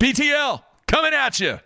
BTL coming at you.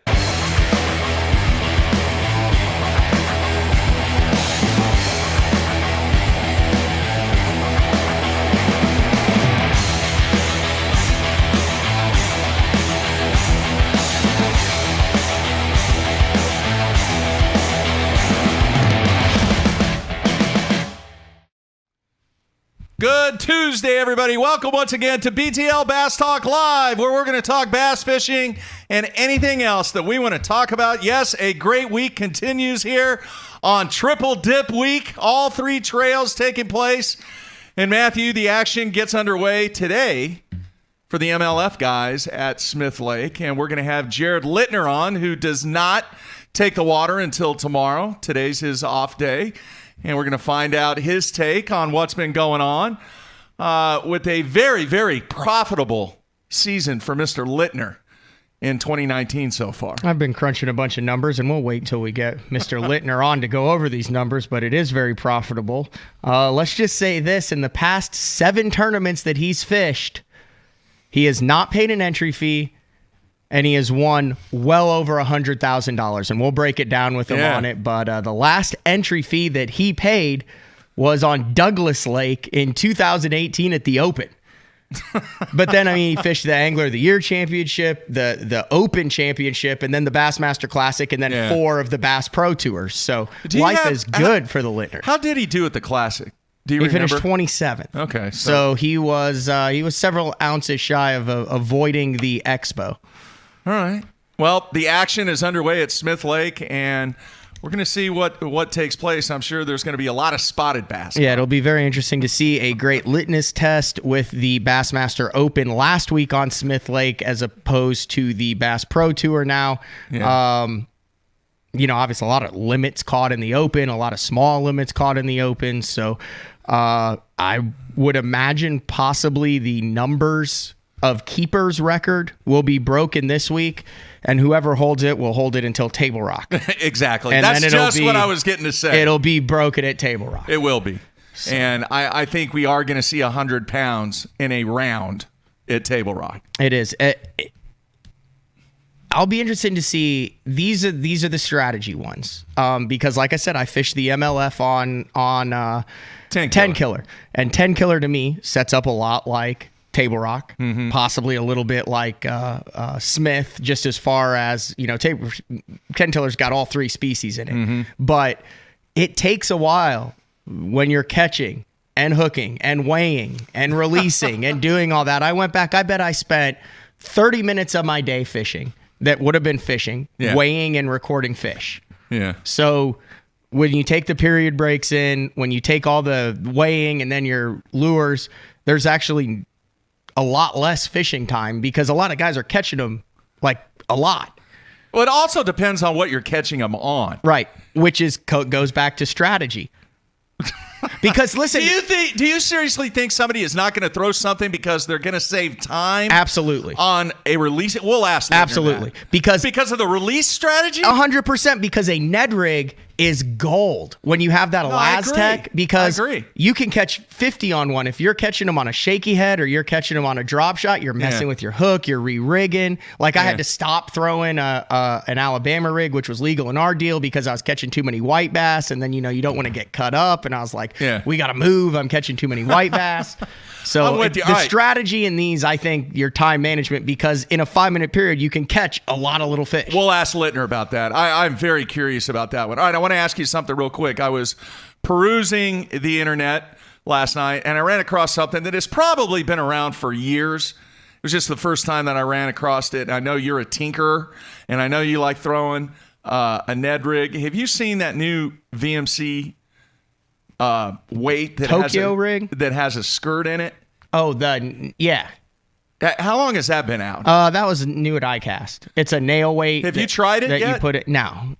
Good Tuesday, everybody. Welcome once again to BTL Bass Talk Live, where we're going to talk bass fishing and anything else that we want to talk about. Yes, a great week continues here on Triple Dip Week. All three trails taking place. And Matthew, the action gets underway today for the MLF guys at Smith Lake. And we're going to have Jared Lintner on, who does not take the water until tomorrow. Today's his off day. And we're going to find out his take on what's been going on with a very, very profitable season for Mr. Lintner in 2019 so far. I've been crunching a bunch of numbers, and we'll wait until we get Mr. Lintner on to go over these numbers, but it is very profitable. Let's just say this. In the past 7 tournaments that he's fished, he has not paid an entry fee, and he has won well over $100,000, and we'll break it down with him on it. But the last entry fee that he paid was on Douglas Lake in 2018 at the Open. But then, I mean, he fished the Angler of the Year Championship, the Open Championship, and then the Bassmaster Classic, and then 4 of the Bass Pro Tours. So life is good for the Lintner. How did he do at the Classic? Do you remember? Finished 27th. Okay, so he was several ounces shy of avoiding the Expo. All right. Well, the action is underway at Smith Lake, and we're going to see what takes place. I'm sure there's going to be a lot of spotted bass. Yeah, it'll be very interesting to see a great litmus test with the Bassmaster Open last week on Smith Lake as opposed to the Bass Pro Tour now. Yeah. Obviously a lot of limits caught in the Open, a lot of small limits caught in the Open. So I would imagine possibly the numbers of keepers record will be broken this week, and whoever holds it will hold it until Table Rock. Exactly. And that's just what I was getting to say. It'll be broken at Table Rock. It will be. So. And I think we are going to see 100 pounds in a round at Table Rock. It is. I'll be interested to see. These are the strategy ones, because like I said, I fished the MLF on 10 Killer, and 10 Killer to me sets up a lot like Table Rock, possibly a little bit like Smith, just as far as, 10 Killer's got all 3 species in it. But it takes a while when you're catching and hooking and weighing and releasing and doing all that. I went back, I bet I spent 30 minutes of my day fishing that would have been fishing, weighing and recording fish. Yeah. So when you take the period breaks in, when you take all the weighing and then your lures, there's actually a lot less fishing time because a lot of guys are catching them like a lot. Well, it also depends on what you're catching them on. Right. Which goes back to strategy. Because listen, do you seriously think somebody is not going to throw something because they're going to save time? Absolutely. On a release? We'll ask. Absolutely. Because of the release strategy? 100%, because a Ned rig is gold when you have that Elastec, because you can catch 50 on one. If you're catching them on a shaky head or you're catching them on a drop shot, you're messing with your hook, you're re-rigging. Like I had to stop throwing an Alabama rig, which was legal in our deal, because I was catching too many white bass, and then you don't want to get cut up, and I was like, we got to move, I'm catching too many white bass. So the strategy in these, I think, your time management, because in a 5-minute period, you can catch a lot of little fish. We'll ask Lintner about that. I'm very curious about that one. All right, I want to ask you something real quick. I was perusing the internet last night, and I ran across something that has probably been around for years. It was just the first time that I ran across it. I know you're a tinkerer, and I know you like throwing a Ned rig. Have you seen that new VMC weight that Tokyo rig that has a skirt in it? Oh, yeah. How long has that been out? That was new at iCast. It's a nail weight. Have you tried it yet? You put it no.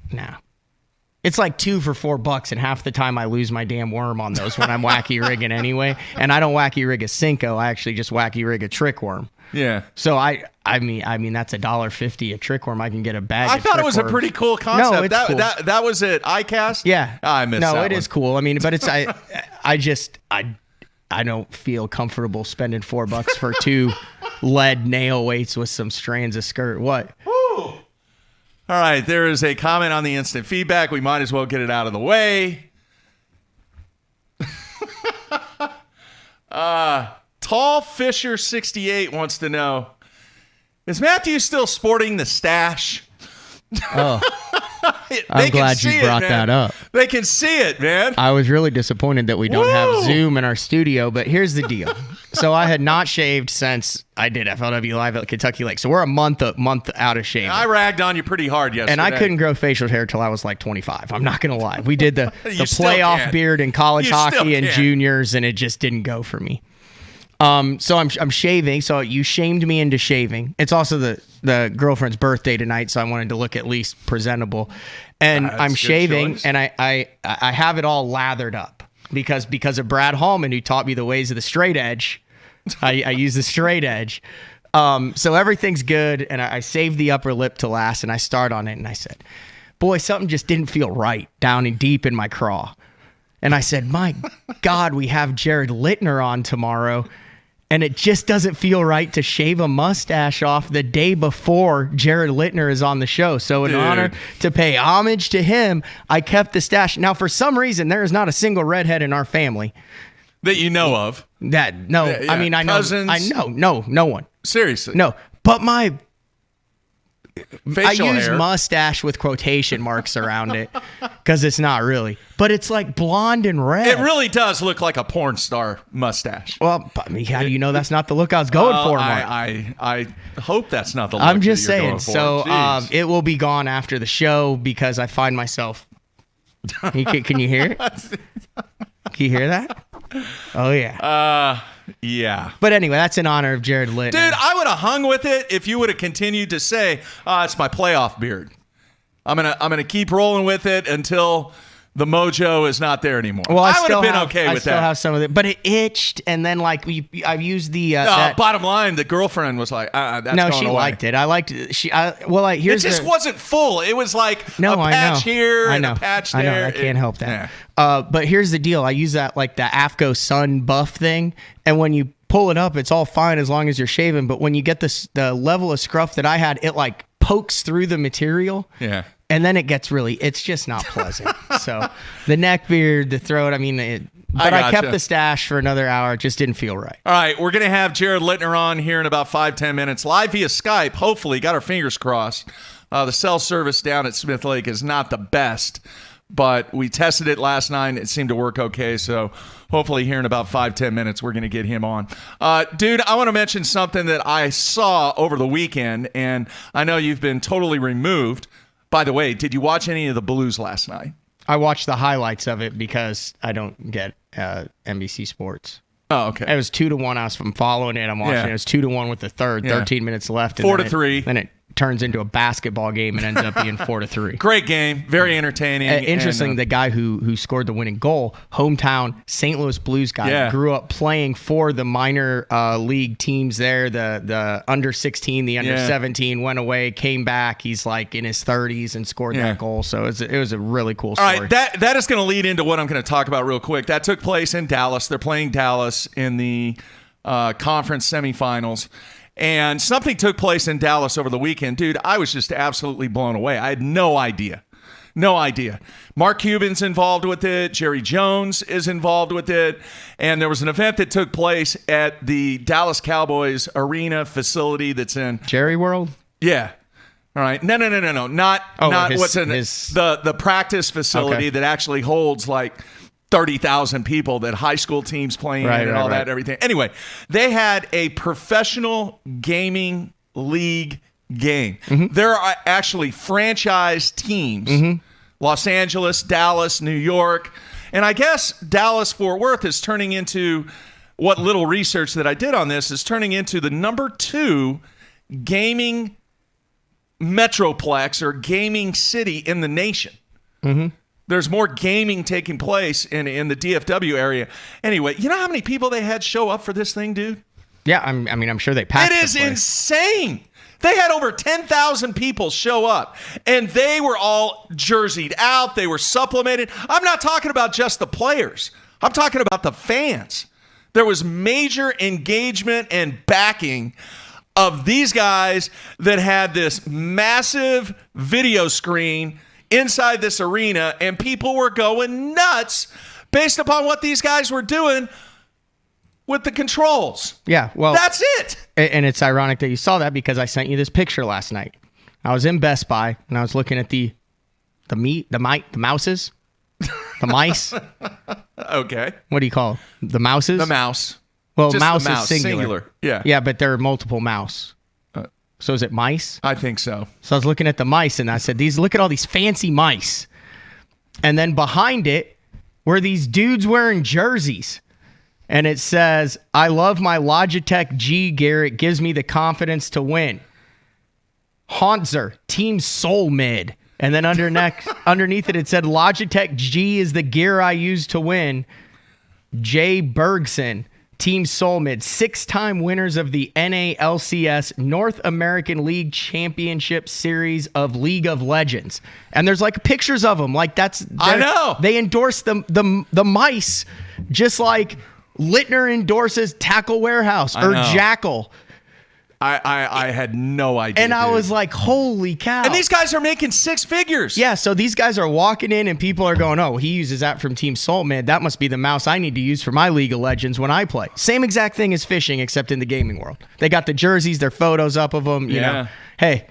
It's like 2 for $4, and half the time I lose my damn worm on those when I'm wacky rigging anyway. And I don't wacky rig a Cinco. I actually just wacky rig a trick worm. Yeah. So I mean that's $1.50 a trick worm. I can get a bag. I thought it was a pretty cool concept. No, it's cool. That was at iCast. Yeah. I missed that. No, it is cool. I mean, but it's I don't feel comfortable spending $4 for 2 lead nail weights with some strands of skirt. What? Woo. All right, there is a comment on the instant feedback. We might as well get it out of the way. Tall Fisher 68 wants to know, is Matthew still sporting the stash? Oh, I'm glad you brought that up. They can see it, man. I was really disappointed that we don't have Zoom in our studio, but here's the deal. So I had not shaved since I did FLW Live at Kentucky Lake. So we're a month out of shaving. I ragged on you pretty hard yesterday. And I couldn't grow facial hair till I was like 25. I'm not going to lie. We did the playoff beard in college hockey and juniors, and it just didn't go for me. So I'm shaving. So you shamed me into shaving. It's also the girlfriend's birthday tonight, so I wanted to look at least presentable. And I'm shaving, and I have it all lathered up because of Brad Hallman, who taught me the ways of the straight edge. I use the straight edge. So everything's good, and I saved the upper lip to last, and I start on it, and I said, boy, something just didn't feel right down and deep in my craw. And I said, my God, we have Jared Lintner on tomorrow. And it just doesn't feel right to shave a mustache off the day before Jared Lintner is on the show. So in honor to pay homage to him, I kept the stash. Now, for some reason, there is not a single redhead in our family. That you know of. I mean, I know. Cousins? I know. No one. Seriously. No. But my... Facial I use hair. Mustache with quotation marks around it because it's not really. But it's like blonde and red. It really does look like a porn star mustache. Well, I mean, how do you know that's not the look I was going for, Mark? I hope that's not the look I'm just that you're saying. going for. So it will be gone after the show because I find myself... Can you hear it? Can you hear that? Oh, yeah. Yeah. But anyway, that's in honor of Jared Lintner. Dude, I would have hung with it if you would have continued to say, it's my playoff beard. I'm gonna keep rolling with it until the mojo is not there anymore. Well, I would have been okay with that. I still have some of it, but it itched, and then like I've used the. Bottom line, the girlfriend was like, "That's going away." No, she liked it. I liked it. Here's it just wasn't full. It was like a patch here and a patch there. I know. I can't help that. Yeah. But here's the deal. I use that like the AFCO sun buff thing, and when you pull it up, it's all fine as long as you're shaving. But when you get the level of scruff that I had, it like pokes through the material. Yeah. And then it gets it's just not pleasant. So the neck beard, the throat, I kept the stash for another hour. It just didn't feel right. All right, we're going to have Jared Lintner on here in about 5-10 minutes, live via Skype. Hopefully, got our fingers crossed. The cell service down at Smith Lake is not the best, but we tested it last night. It seemed to work okay, so hopefully here in about 5-10 minutes, we're going to get him on. Dude, I want to mention something that I saw over the weekend, and I know you've been totally removed. By the way, did you watch any of the Blues last night? I watched the highlights of it because I don't get NBC Sports. Oh, okay. It was 2-1. I was following it. I'm watching it. It was 2-1 with the third. 13 minutes left. 4-3. Then it turns into a basketball game and ends up being 4-3. Great game. Very entertaining. Interesting, the guy who scored the winning goal, hometown St. Louis Blues guy, grew up playing for the minor league teams there, the under 16, the under 17, went away, came back. He's like in his 30s and scored that goal. So it was a really cool story. All right, that is going to lead into what I'm going to talk about real quick. That took place in Dallas. They're playing Dallas in the conference semifinals. And something took place in Dallas over the weekend. Dude, I was just absolutely blown away. I had no idea. No idea. Mark Cuban's involved with it. Jerry Jones is involved with it. And there was an event that took place at the Dallas Cowboys arena facility that's in... Jerry World? Yeah. All right. No. Not what's in the practice facility that actually holds like 30,000 people that high school teams playing and all that, everything. Anyway, they had a professional gaming league game. Mm-hmm. There are actually franchise teams, Los Angeles, Dallas, New York. And I guess Dallas-Fort Worth is turning into, what little research that I did on this, is turning into the number 2 gaming metroplex or gaming city in the nation. Mm-hmm. There's more gaming taking place in the DFW area. Anyway, you know how many people they had show up for this thing, dude? Yeah, I'm sure they packed it. It is insane. They had over 10,000 people show up, and they were all jerseyed out. They were supplemented. I'm not talking about just the players. I'm talking about the fans. There was major engagement and backing of these guys that had this massive video screen inside this arena, and people were going nuts based upon what these guys were doing with the controls. Yeah, well, that's it. And it's ironic that you saw that because I sent you this picture last night. I was in Best Buy and I was looking at the mouses, the mice. Okay. What do you call them? The mouses? The mouse. Well, Just mouse the mouse, is singular. Yeah. Yeah, but there are multiple mouse. So is it mice? I think so. So I was looking at the mice and I said, look at all these fancy mice. And then behind it were these dudes wearing jerseys. And it says, I love my Logitech G gear. It gives me the confidence to win. Hauntzer, Team Soul Mid. And then underneath it said, Logitech G is the gear I use to win. Jay Bergson, Team Soul Mid, 6-time winners of the NALCS North American League Championship Series of League of Legends. And there's like pictures of them. Like I know. They endorse the mice just like Lintner endorses Tackle Warehouse or Jackal. I had no idea. And I was like, holy cow. And these guys are making 6 figures. Yeah, so these guys are walking in and people are going, oh, he uses that from Team Soul, man. That must be the mouse I need to use for my League of Legends when I play. Same exact thing as fishing, except in the gaming world. They got the jerseys, their photos up of them. You know, hey.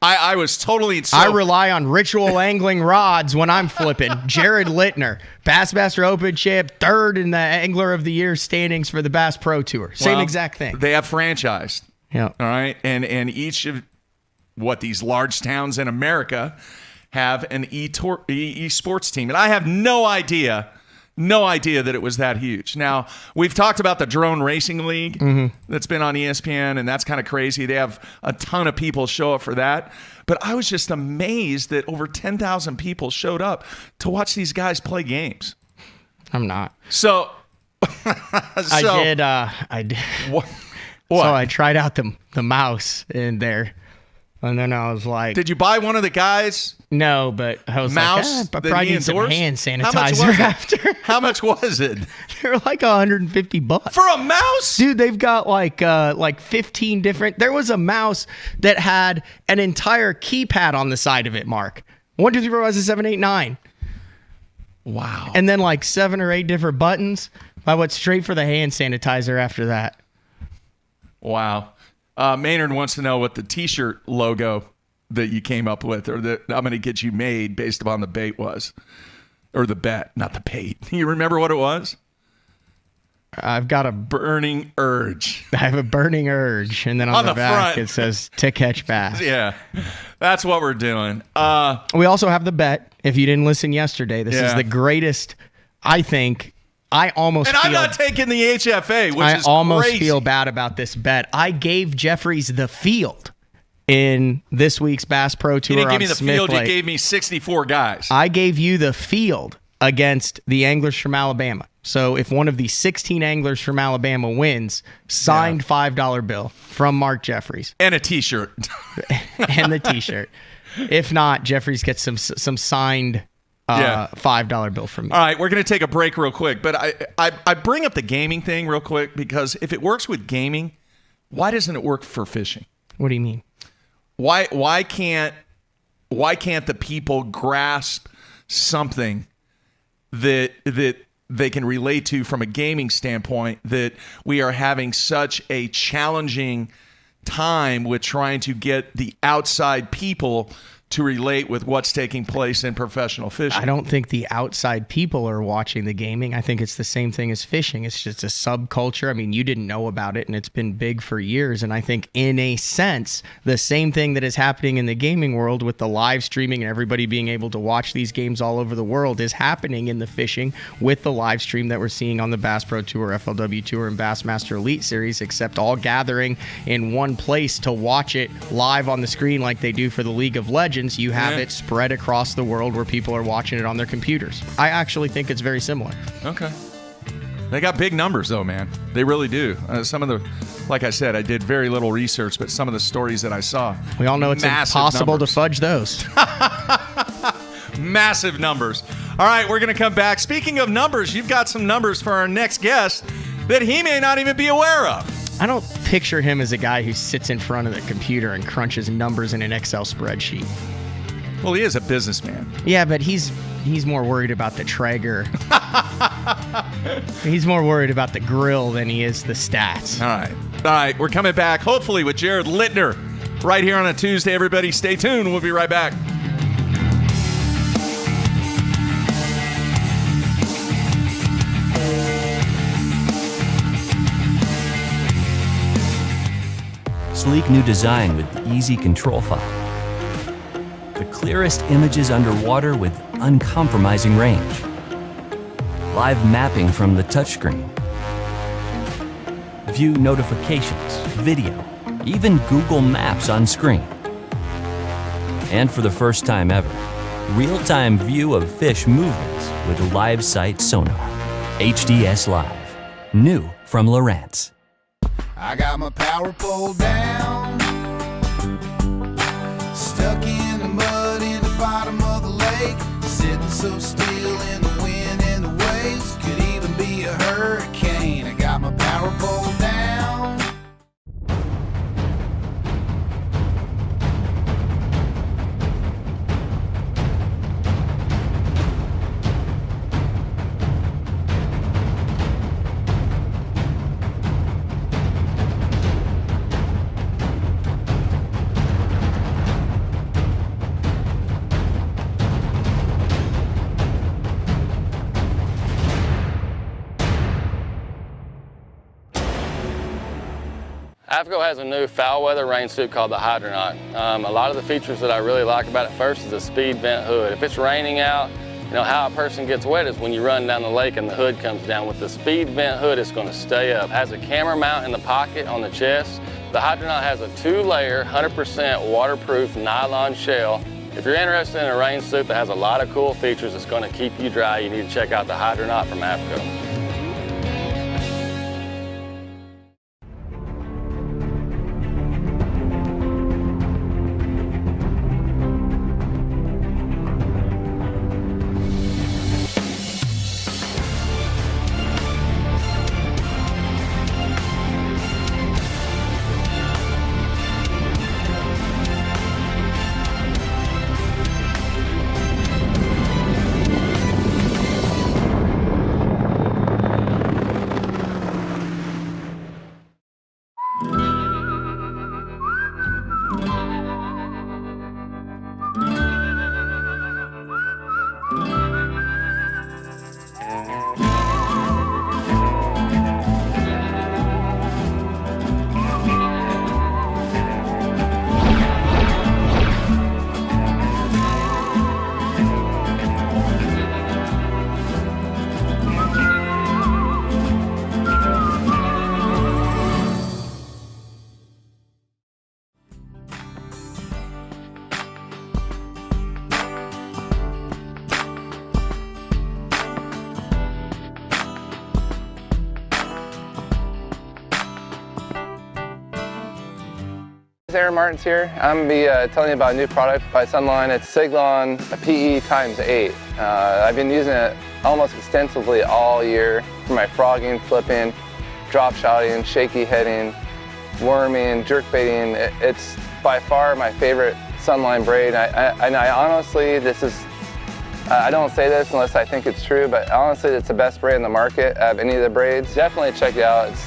I was totally... I rely on ritual angling rods when I'm flipping. Jared Lintner, Bassmaster Open champ, 3rd in the Angler of the Year standings for the Bass Pro Tour. Same exact thing. They have franchised. Yeah. All right. And each of these large towns in America have an esports team. And I have no idea that it was that huge. Now, we've talked about the Drone Racing League that's been on ESPN, and that's kind of crazy. They have a ton of people show up for that. But I was just amazed that over 10,000 people showed up to watch these guys play games. I'm not. So I did. What? So I tried out the mouse in there, and then I was like, did you buy one of the guys? No, but I was mouse like, I probably need some hand sanitizer after. How much was it? They're like $150 for a mouse, dude. They've got like 15 different. There was a mouse that had an entire keypad on the side of it. Mark 1, 2, 3, 4, 5, 6, 7, 8, 9. Wow. And then like 7 or 8 different buttons. I went straight for the hand sanitizer after that. Wow. Maynard wants to know what the T-shirt logo that you came up with, or that I'm going to get you made based upon the bait was, or the bet, not the bait. You remember what it was? I've got a burning urge. I have a burning urge, and then on the back front, it says to catch bass. Yeah, that's what we're doing. We also have the bet. If you didn't listen yesterday, this is the greatest. I think. I'm not taking the HFA, which is crazy. Feel bad about this bet. I gave Jeffries the field in this week's Bass Pro Tour. You didn't give me the Smith field. Lake. You gave me 64 guys. I gave you the field against the anglers from Alabama. So if one of the 16 anglers from Alabama wins, signed $5 bill from Mark Jeffries. And a T-shirt. And the T-shirt. If not, Jeffries gets some signed $5 bill from me. All right, we're going to take a break real quick, but I bring up the gaming thing real quick because if it works with gaming, why doesn't it work for fishing? What do you mean? Why can't the people grasp something that they can relate to from a gaming standpoint, that we are having such a challenging time with trying to get the outside people to relate with what's taking place in professional fishing? I don't think the outside people are watching the gaming. I think it's the same thing as fishing. It's just a subculture. I mean, you didn't know about it, and it's been big for years. And I think, in a sense, the same thing that is happening in the gaming world with the live streaming and everybody being able to watch these games all over the world is happening in the fishing with the live stream that we're seeing on the Bass Pro Tour, FLW Tour, and Bassmaster Elite Series, except all gathering in one place to watch it live on the screen like they do for the League of Legends. You have it spread across the world where people are watching it on their computers. I actually think it's very similar. Okay. They got big numbers, though, man. They really do. Some of the, like I said, I did very little research, but some of the stories that I saw. We all know it's impossible to fudge those. Massive numbers. All right, we're going to come back. Speaking of numbers, you've got some numbers for our next guest that he may not even be aware of. I don't picture him as a guy who sits in front of the computer and crunches numbers in an Excel spreadsheet. Well, he is a businessman. Yeah, but he's more worried about the Traeger. He's more worried about the grill than he is the stats. All right. We're coming back, hopefully, with Jared Lintner right here on a Tuesday. Everybody, stay tuned. We'll be right back. Sleek new design with easy control file. The clearest images underwater with uncompromising range. Live mapping from the touchscreen. View notifications, video, even Google Maps on screen. And for the first time ever, real-time view of fish movements with live sight sonar. HDS Live. New from Lowrance. I got my power pole down, stuck in the mud in the bottom of the lake, sitting so still in the wind and the waves, could even be a hurricane. I got my power pole down. AFCO has a new foul weather rain suit called the Hydronaut. A lot of the features that I really like about it first is the speed vent hood. If it's raining out, you know how a person gets wet is when you run down the lake and the hood comes down. With the speed vent hood, it's going to stay up. It has a camera mount in the pocket on the chest. The Hydronaut has a 2-layer, 100% waterproof nylon shell. If you're interested in a rain suit that has a lot of cool features that's going to keep you dry, you need to check out the Hydronaut from AFCO. Aaron Martins here. I'm going to be telling you about a new product by Sunline. It's Siglon PE x8. I've been using it almost extensively all year for my frogging, flipping, drop shotting, shaky heading, worming, jerk baiting. It's by far my favorite Sunline braid. I honestly, I don't say this unless I think it's true, but honestly it's the best braid in the market of any of the braids. Definitely check it out. It's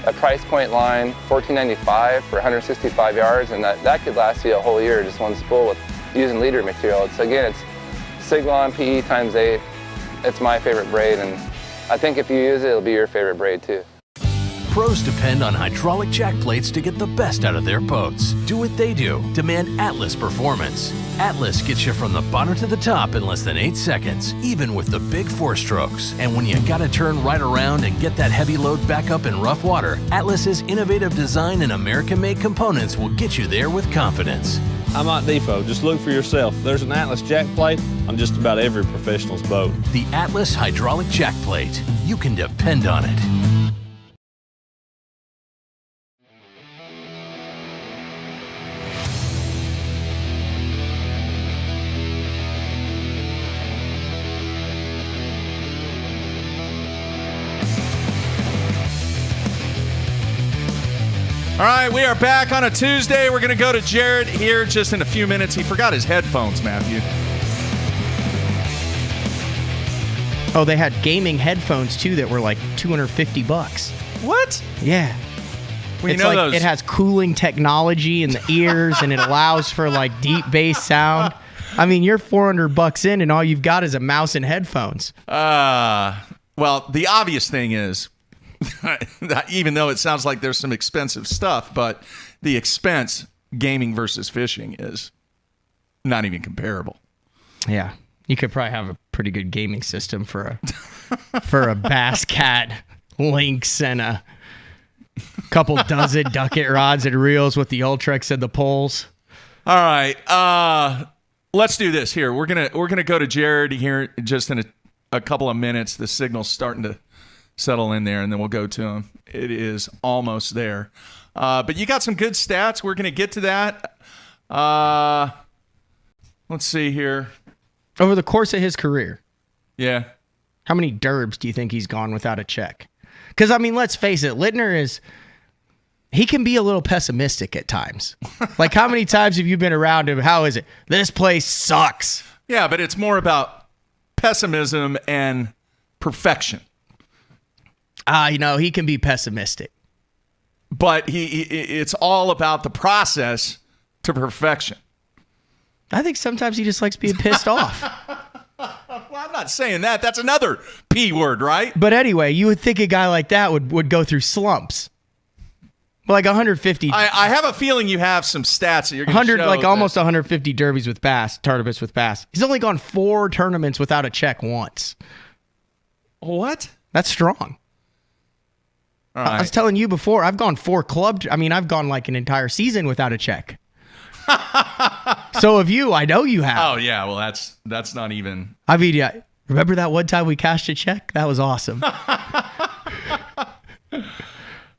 a price point line, $14.95 for 165 yards, and that could last you a whole year, just one spool with using leader material. It's Siglon PE x8. It's my favorite braid, and I think if you use it, it'll be your favorite braid too. Pros depend on hydraulic jack plates to get the best out of their boats. Do what they do. Demand Atlas performance. Atlas gets you from the bottom to the top in less than 8 seconds, even with the big 4-strokes. And when you gotta turn right around and get that heavy load back up in rough water, Atlas's innovative design and American-made components will get you there with confidence. I'm at Depot. Just look for yourself. There's an Atlas jack plate on just about every professional's boat. The Atlas hydraulic jack plate. You can depend on it. All right, we are back on a Tuesday. We're going to go to Jared here just in a few minutes. He forgot his headphones, Matthew. Oh, they had gaming headphones too that were like $250. What? Yeah. Well, It's like it has cooling technology in the ears and it allows for like deep bass sound. I mean, you're $400 in and all you've got is a mouse and headphones. Well, the obvious thing is, that even though it sounds like there's some expensive stuff, but the expense gaming versus fishing is not even comparable. Yeah. You could probably have a pretty good gaming system for a Bass Cat Lynx and a couple dozen ducket rods and reels with the Ultrex and the poles. All right. Let's do this here. We're gonna go to Jared here just in a couple of minutes. The signal's starting to settle in there, and then we'll go to him. It is almost there. But you got some good stats. We're gonna get to that. Let's see here. Over the course of his career, Yeah. how many derbs do you think he's gone without a check? Because, I mean, let's face it, Lintner he can be a little pessimistic at times. Like, how many times have you been around him? How is it? This place sucks. Yeah, but it's more about pessimism and perfection. He can be pessimistic. But it's all about the process to perfection. I think sometimes he just likes being pissed off. Well, I'm not saying that. That's another P word, right? But anyway, you would think a guy like that would go through slumps. Like 150. I have a feeling you have some stats that you're going to 100, show. like almost 150 derbies with bass, tournaments with bass. He's only gone 4 tournaments without a check once. What? That's strong. All right. I was telling you before, I've gone 4 club. I mean, I've gone like an entire season without a check. So have you. I know you have. Oh, yeah. Well, that's not even. I mean, yeah. Remember that one time we cashed a check? That was awesome.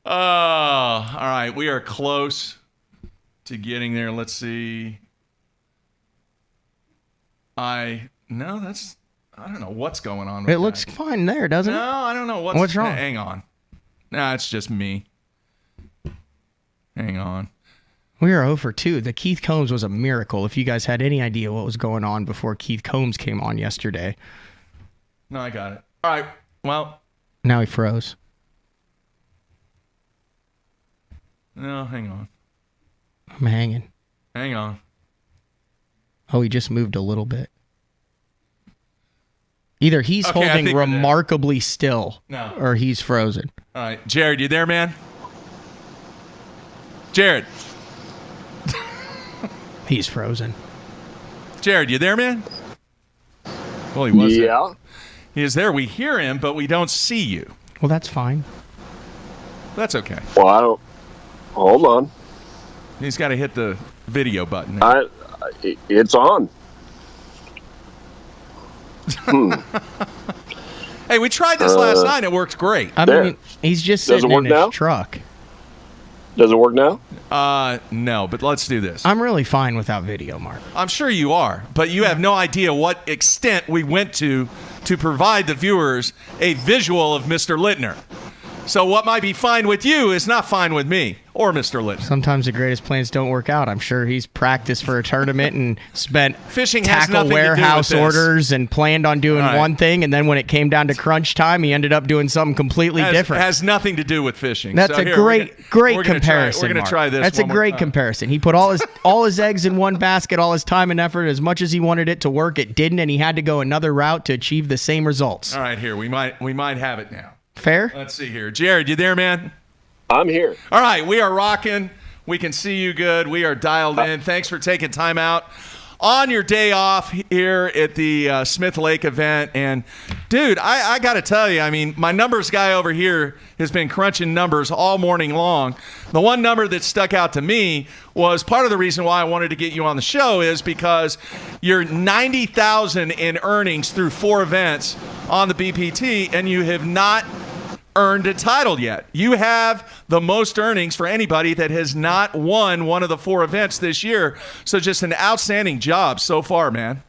Oh, all right. We are close to getting there. Let's see. I don't know what's going on with It looks that. fine there, doesn't No, it? I don't know What's wrong? Hang on. Nah, it's just me. Hang on. We are 0 for 2. The Keith Combs was a miracle. If you guys had any idea what was going on before Keith Combs came on yesterday. No, I got it. All right. Well, Now he froze. no, hang on. I'm hanging. Hang on. Oh, he just moved a little bit. Either he's Okay, I holding think we're there. remarkably still, No. or he's frozen. All right. Jared, you there, man? Jared. He's frozen. Jared, you there, man? Well, he was there. Yeah. He is there. We hear him, but we don't see you. Well, that's fine. That's okay. Well, I don't. Hold on. He's got to hit the video button. It's on. Hey, we tried this last night. It worked great. I There. mean, he's just Does it sitting in work his now? truck. Does it work now? No, but let's do this. I'm really fine without video, Mark. I'm sure you are, but you have no idea what extent we went to provide the viewers a visual of Mr. Lintner. So what might be fine with you is not fine with me or Mr. Lintner. Sometimes the greatest plans don't work out. I'm sure he's practiced for a tournament and spent Fishing has tackle nothing to do with warehouse this. orders and planned on doing All right. one thing, and then when it came down to crunch time, he ended up doing something completely different. Has nothing to do with fishing. That's So a here, great we're gonna comparison. We're going to Mark. try this. That's a one more great time. comparison. He put all his eggs in one basket, all his time and effort. As much as he wanted it to work, it didn't, and he had to go another route to achieve the same results. All right, here we might have it now. Fair? Let's see here. Jared, you there, man? I'm here. All right, we are rocking. We can see you good. We are dialed in. Thanks for taking time out on your day off here at the Smith Lake event. And, dude, I got to tell you, I mean, my numbers guy over here has been crunching numbers all morning long. The one number that stuck out to me was part of the reason why I wanted to get you on the show is because you're 90,000 in earnings through 4 events on the BPT, and you have not earned a title yet. You have the most earnings for anybody that has not won one of the 4 events this year. So just an outstanding job so far, man.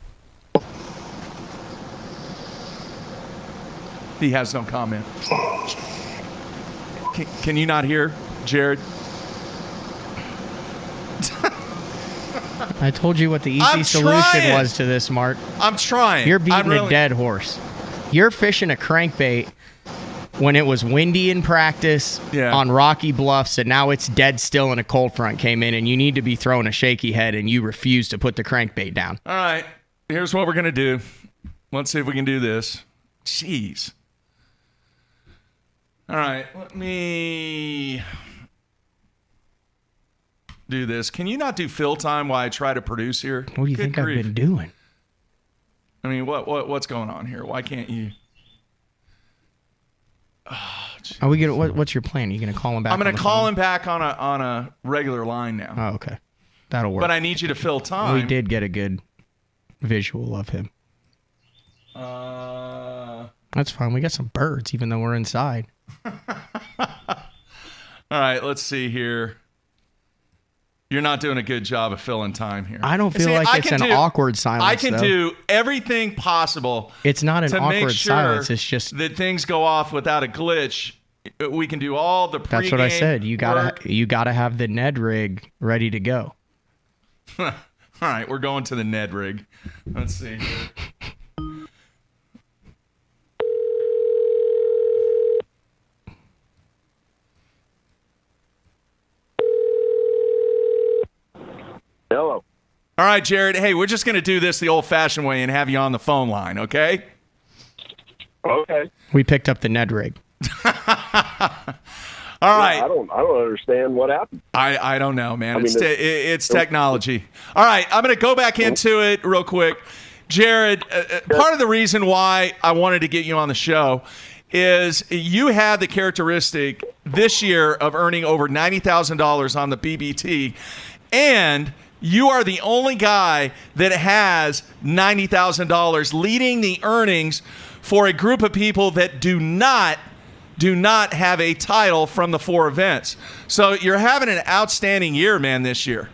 He has no comment. Can you not hear, Jared? I told you what the easy I'm solution trying. was to this, Mark. I'm trying. You're beating I'm a dead horse. You're fishing a crankbait when it was windy in practice on rocky bluffs, and now it's dead still and a cold front came in, and you need to be throwing a shaky head, and you refuse to put the crankbait down. All right. Here's what we're going to do. Let's see if we can do this. Jeez. All right. Let me do this. Can you not do fill time while I try to produce here? What do you think I've been doing? I mean, what's going on here? Why can't you? Are we gonna? What's your plan? Are you gonna call him back? I'm gonna call him back on a regular line now. Oh, okay, that'll work. But I need you to fill time. We did get a good visual of him. That's fine. We got some birds, even though we're inside. All right, let's see here. You're not doing a good job of filling time here. I don't feel like it's an awkward silence. I can do everything possible. It's not an to awkward make sure silence. It's just that things go off without a glitch. We can do all the pregame. That's what I said. You work. gotta have the Ned rig ready to go. All right, we're going to the Ned rig. Let's see here. Hello. All right, Jared. Hey, we're just going to do this the old-fashioned way and have you on the phone line, okay? Okay. We picked up the Ned rig. All right. I don't understand what happened. I don't know, man. I mean, it's technology. All right, I'm going to go back into it real quick. Jared, part of the reason why I wanted to get you on the show is you had the characteristic this year of earning over $90,000 on the BBT, and you are the only guy that has $90,000, leading the earnings for a group of people that do not have a title from the 4 events. So you're having an outstanding year, man, this year.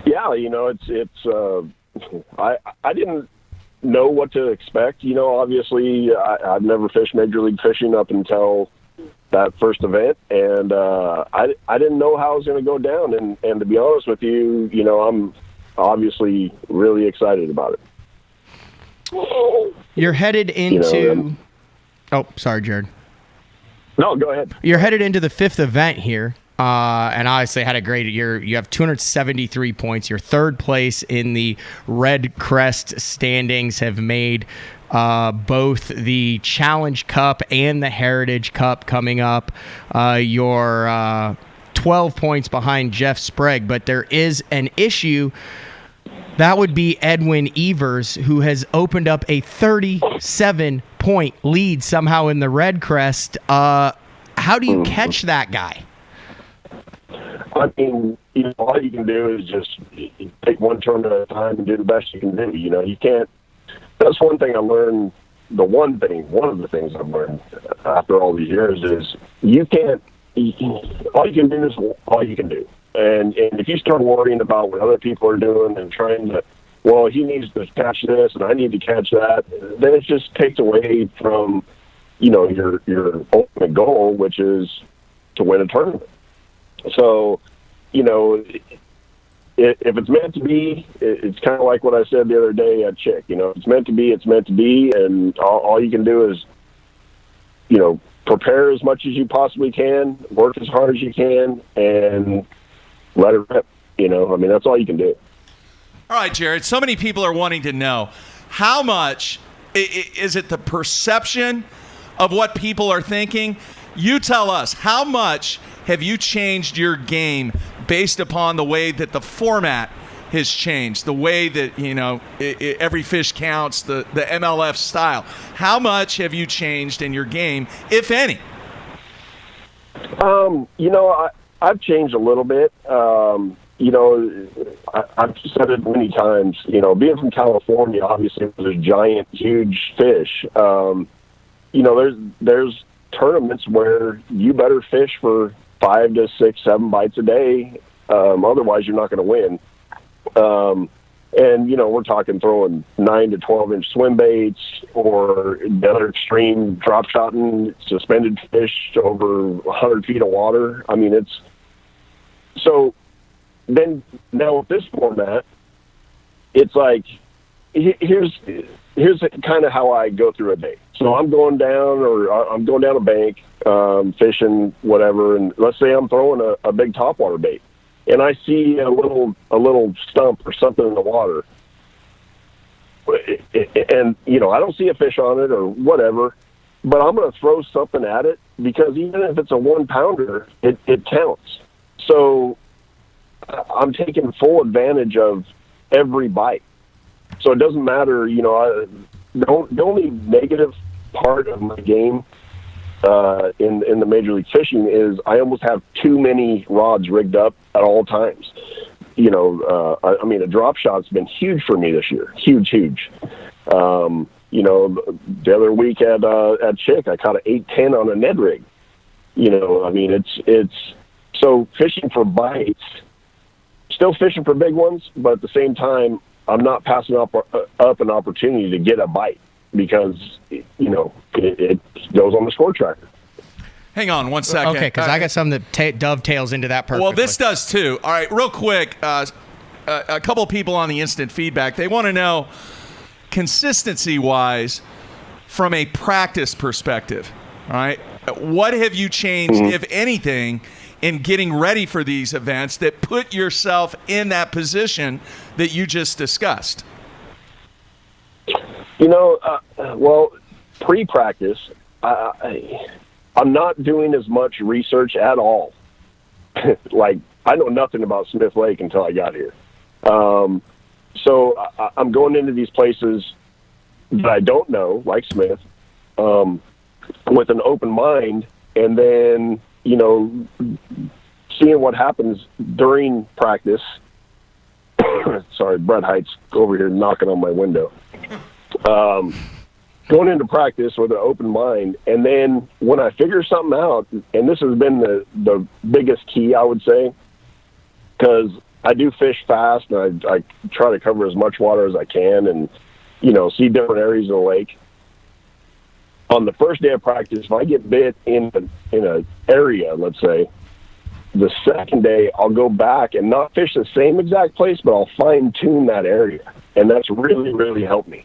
Yeah, I didn't know what to expect. Obviously, I've never fished Major League Fishing up until that first event, and I didn't know how it was going to go down. And to be honest with you, I'm obviously really excited about it. You're headed into. Oh, sorry, Jared. No, go ahead. You're headed into the 5th event here, and obviously had a great year. You have 273 points. You're 3rd place in the Red Crest standings. Have made both the Challenge Cup and the Heritage Cup coming up. You're 12 points behind Jeff Sprague, but there is an issue. That would be Edwin Evers, who has opened up a 37-point lead somehow in the Red Crest. How do you catch that guy? I mean, all you can do is just take one turn at a time and do the best you can do. You can't. That's one thing I learned. One of the things I've learned after all these years is you can't. All you can do is all you can do. And if you start worrying about what other people are doing and trying to, well, he needs to catch this and I need to catch that, then it just takes away from, your ultimate goal, which is to win a tournament. So, if it's meant to be, it's kind of like what I said the other day at Chick. If it's meant to be, it's meant to be, and all you can do is, prepare as much as you possibly can, work as hard as you can, and let it rip. That's all you can do. All right, Jared, so many people are wanting to know how much is it the perception of what people are thinking? You tell us, how much have you changed your game based upon the way that the format has changed, the way that, every fish counts, the MLF style? How much have you changed in your game, if any? I've changed a little bit. I've said it many times, being from California, obviously there's giant, huge fish. There's tournaments where you better fish for 5 to 6, 7 bites a day. Otherwise you're not going to win. And we're talking throwing 9 to 12-inch swim baits, or the other extreme, drop shotting suspended fish over 100 feet of water. I mean, it's so then now with this format, it's like, here's kind of how I go through a day. So I'm going down a bank, fishing, whatever, and let's say I'm throwing a big topwater bait, and I see a little stump or something in the water, and I don't see a fish on it or whatever, but I'm going to throw something at it, because even if it's a 1-pounder, it counts. So I'm taking full advantage of every bite. So it doesn't matter, the only negative part of my game in the Major League Fishing is I almost have too many rods rigged up at all times. A drop shot's been huge for me this year. Huge. The other week at Chick, I caught an 810 on a Ned rig. It's so fishing for bites, still fishing for big ones, but at the same time, I'm not passing up an opportunity to get a bite, because it goes on the score tracker. Hang on 1 second. Okay, because I got something that dovetails into that perfectly. Well, this does too. All right, real quick, a couple of people on the instant feedback, they want to know, consistency-wise, from a practice perspective, all right, what have you changed, if anything, in getting ready for these events that put yourself in that position that you just discussed? Well, pre-practice, I'm not doing as much research at all. Like, I know nothing about Smith Lake until I got here. So I'm going into these places that I don't know, like Smith, with an open mind, and then, seeing what happens during practice. Sorry, Brett Height's over here knocking on my window. Going into practice with an open mind, and then when I figure something out, and this has been the biggest key, I would say, because I do fish fast, and I try to cover as much water as I can, and see different areas of the lake. On the first day of practice, if I get bit in an area, let's say, the second day I'll go back and not fish the same exact place, but I'll fine tune that area, and that's really, really helped me,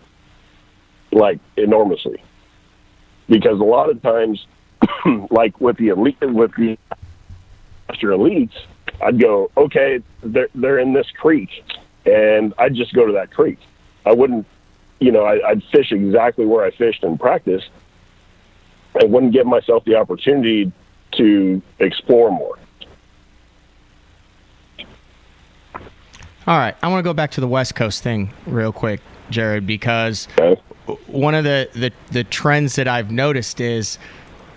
like, enormously. Because a lot of times, like with the master elites, I'd go, okay, they're in this creek, and I'd just go to that creek. I wouldn't, I'd fish exactly where I fished in practice. I wouldn't give myself the opportunity to explore more. All right, I want to go back to the West Coast thing real quick, Jared, because one of the trends that I've noticed is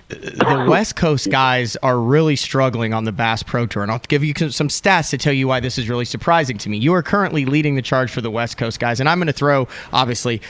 the West Coast guys are really struggling on the Bass Pro Tour, and I'll give you some stats to tell you why this is really surprising to me. You are currently leading the charge for the West Coast guys, and I'm going to throw, obviously,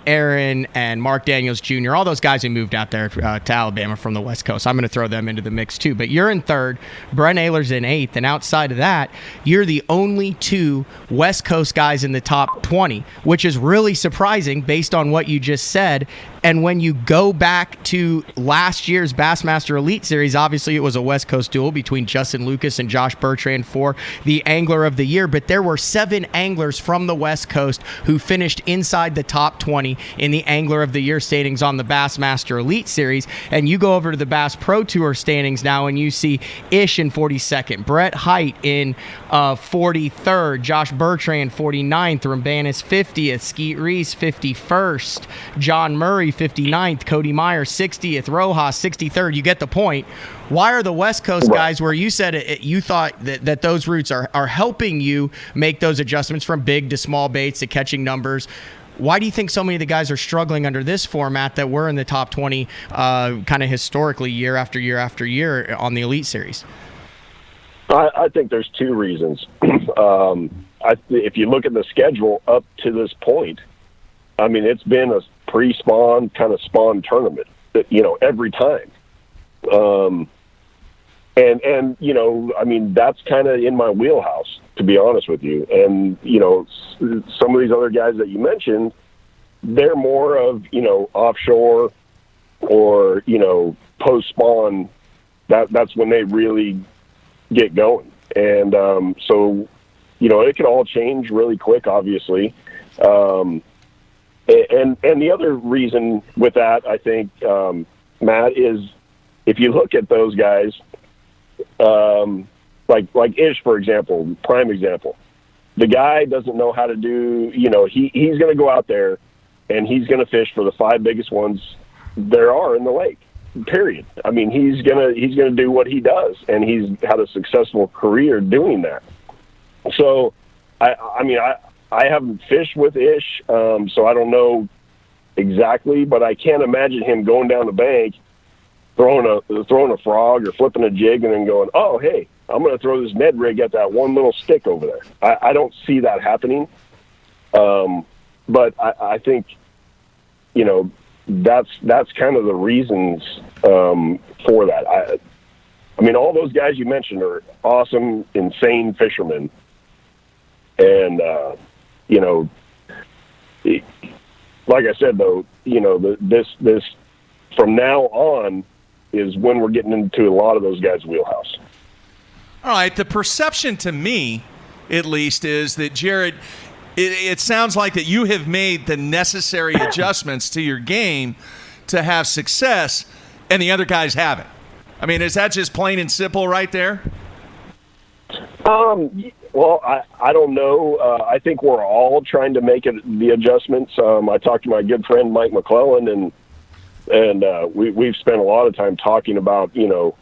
Aaron and Mark Daniels Jr., all those guys who moved out there to Alabama from the West Coast. I'm going to throw them into the mix too. But you're in third, Brent Ehlers in eighth, and outside of that, you're the only two West Coast guys in the top 20, which is really surprising based on what you just said. And when you go back to last year's Bassmaster Elite Series, obviously it was a West Coast duel between Justin Lucas and Josh Bertrand for the Angler of the Year, but there were 7 anglers from the West Coast who finished inside the top 20 in the Angler of the Year standings on the Bassmaster Elite Series. And you go over to the Bass Pro Tour standings now and you see Ish in 42nd, Brett Height in 43rd, Josh Bertrand 49th, Rambanis 50th, Skeet Reese 51st, John Murray 59th, Cody Meyer 60th, Rojas 63rd. You get the point. Why are the West Coast guys, where you said you thought that those routes are helping you make those adjustments from big to small baits to catching numbers? Why do you think so many of the guys are struggling under this format that we're in the top 20 kind of historically year after year after year on the Elite Series? I think there's 2 reasons. If you look at the schedule up to this point, I mean, it's been a pre-spawn kind of spawn tournament, every time. And I mean, that's kind of in my wheelhouse, to be honest with you. And, some of these other guys that you mentioned, they're more of, offshore or, post-spawn. That's when they really get going. And so, it can all change really quick, obviously. And the other reason with that, I think, Matt, is if you look at those guys, like Ish, for example, prime example, the guy doesn't know how to do, he's going to go out there and he's going to fish for the 5 biggest ones there are in the lake, period. I mean, he's going to do what he does, and he's had a successful career doing that. So, I haven't fished with Ish, so I don't know exactly, but I can't imagine him going down the bank, throwing a frog or flipping a jig and then going, oh, hey, I'm going to throw this Ned rig at that one little stick over there. I don't see that happening. But I think, that's kind of the reasons for that. I mean, all those guys you mentioned are awesome, insane fishermen. And, like I said, though, this from now on is when we're getting into a lot of those guys' wheelhouse. All right. The perception to me, at least, is that, Jared, it sounds like that you have made the necessary adjustments to your game to have success, and the other guys haven't. I mean, is that just plain and simple right there? Well, I don't know. I think we're all trying to make the adjustments. I talked to my good friend Mike McClellan, and we've spent a lot of time talking about, the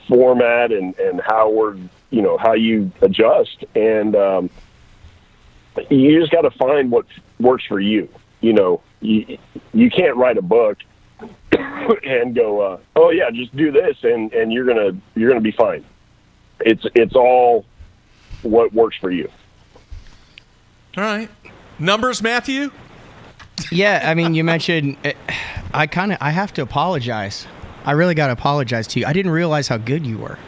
format and how how you adjust. And you just got to find what works for you. You can't write a book and go, oh yeah, just do this, and you're gonna be fine. It's all what works for you. All right. Numbers, Matthew? Yeah, I mean, you mentioned I have to apologize. I really got to apologize to you. I didn't realize how good you were.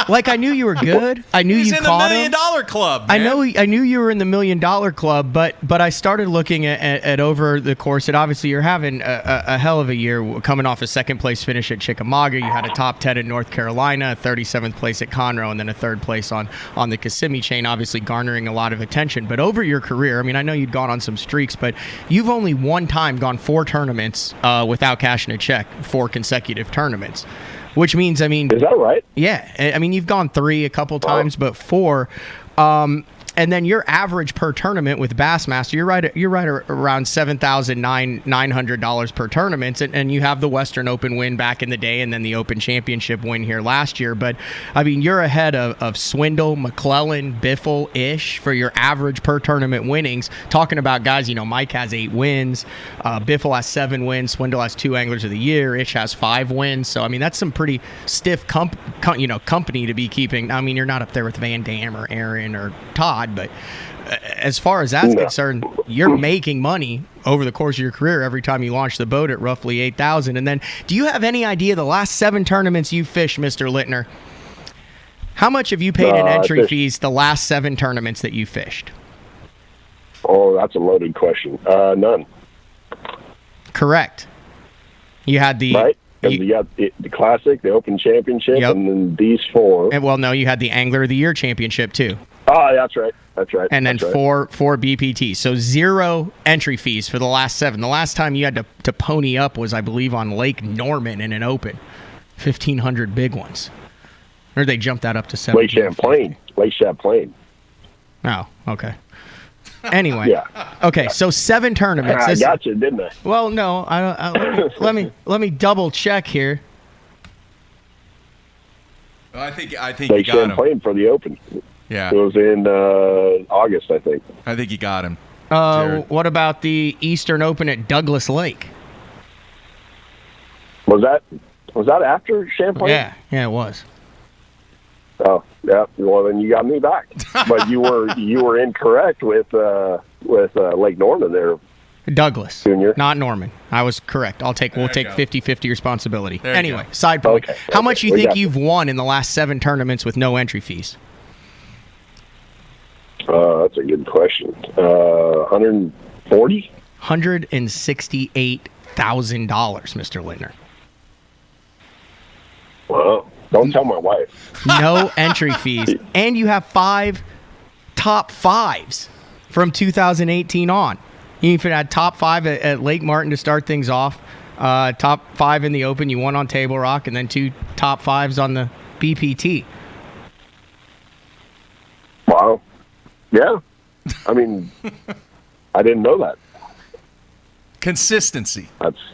Like, I knew you were good. I knew He's you in caught the $1 him. million club, man. I knew you were in the $1 million club, but I started looking at over the course. And obviously, you're having a hell of a year, coming off a second place finish at Chickamauga. You had a top 10 in North Carolina, a 37th place at Conroe, and then a 3rd place on the Kissimmee chain, obviously garnering a lot of attention. But over your career, I mean, I know you'd gone on some streaks, but you've only one time gone 4 tournaments without cashing a check, 4 consecutive tournaments. Which means, I mean... Is that right? Yeah. I mean, you've gone 3 a couple times, but 4. And then your average per tournament with Bassmaster, you're right around $7,900 per tournament, and you have the Western Open win back in the day, and then the Open Championship win here last year. But I mean, you're ahead of Swindle, McClellan, Biffle, Ish for your average per tournament winnings. Talking about guys, Mike has 8 wins, Biffle has 7 wins, Swindle has 2 Anglers of the Year, Ish has 5 wins. So I mean, that's some pretty stiff company to be keeping. I mean, you're not up there with Van Dam or Aaron or Todd. But as far as that's concerned, you're making money over the course of your career every time you launch the boat at roughly $8,000. And then, do you have any idea the last 7 tournaments you fished, Mr. Lintner? How much have you paid in entry fees the last 7 tournaments that you fished? Oh, that's a loaded question. None. Correct. You had the right. You got the Classic, the Open Championship, and then these 4. And well, no, you had the Angler of the Year Championship too. Oh, that's right. And then 4 BPT. So 0 entry fees for the last 7. The last time you had to pony up was, I believe, on Lake Norman in an Open. 1,500 big ones. Or they jumped that up to 7. Lake Champlain. Oh, okay. Anyway. Yeah. Okay, so 7 tournaments. I got you, didn't I? Well, no. Let me double check here. Well, I think Lake you got Champlain him for the Open. Yeah. It was in August, I think. I think you got him. Jared. What about the Eastern Open at Douglas Lake? Was that after Champlain? Yeah, it was. Oh, yeah. Well, then you got me back. But you were incorrect with Lake Norman there. Douglas, Junior. Not Norman. I was correct. We'll take 50-50 responsibility. There anyway, side point. Okay. How much do you think you've won in the last 7 tournaments with no entry fees? That's a good question. 140? $168,000, Mr. Lintner. Wow. Don't tell my wife. No entry fees. And you have 5 top 5s from 2018 on. You even had top 5 at Lake Martin to start things off. Top 5 in the Open. You won on Table Rock, and then 2 top 5s on the BPT. Wow. Yeah. I mean, I didn't know that. Consistency.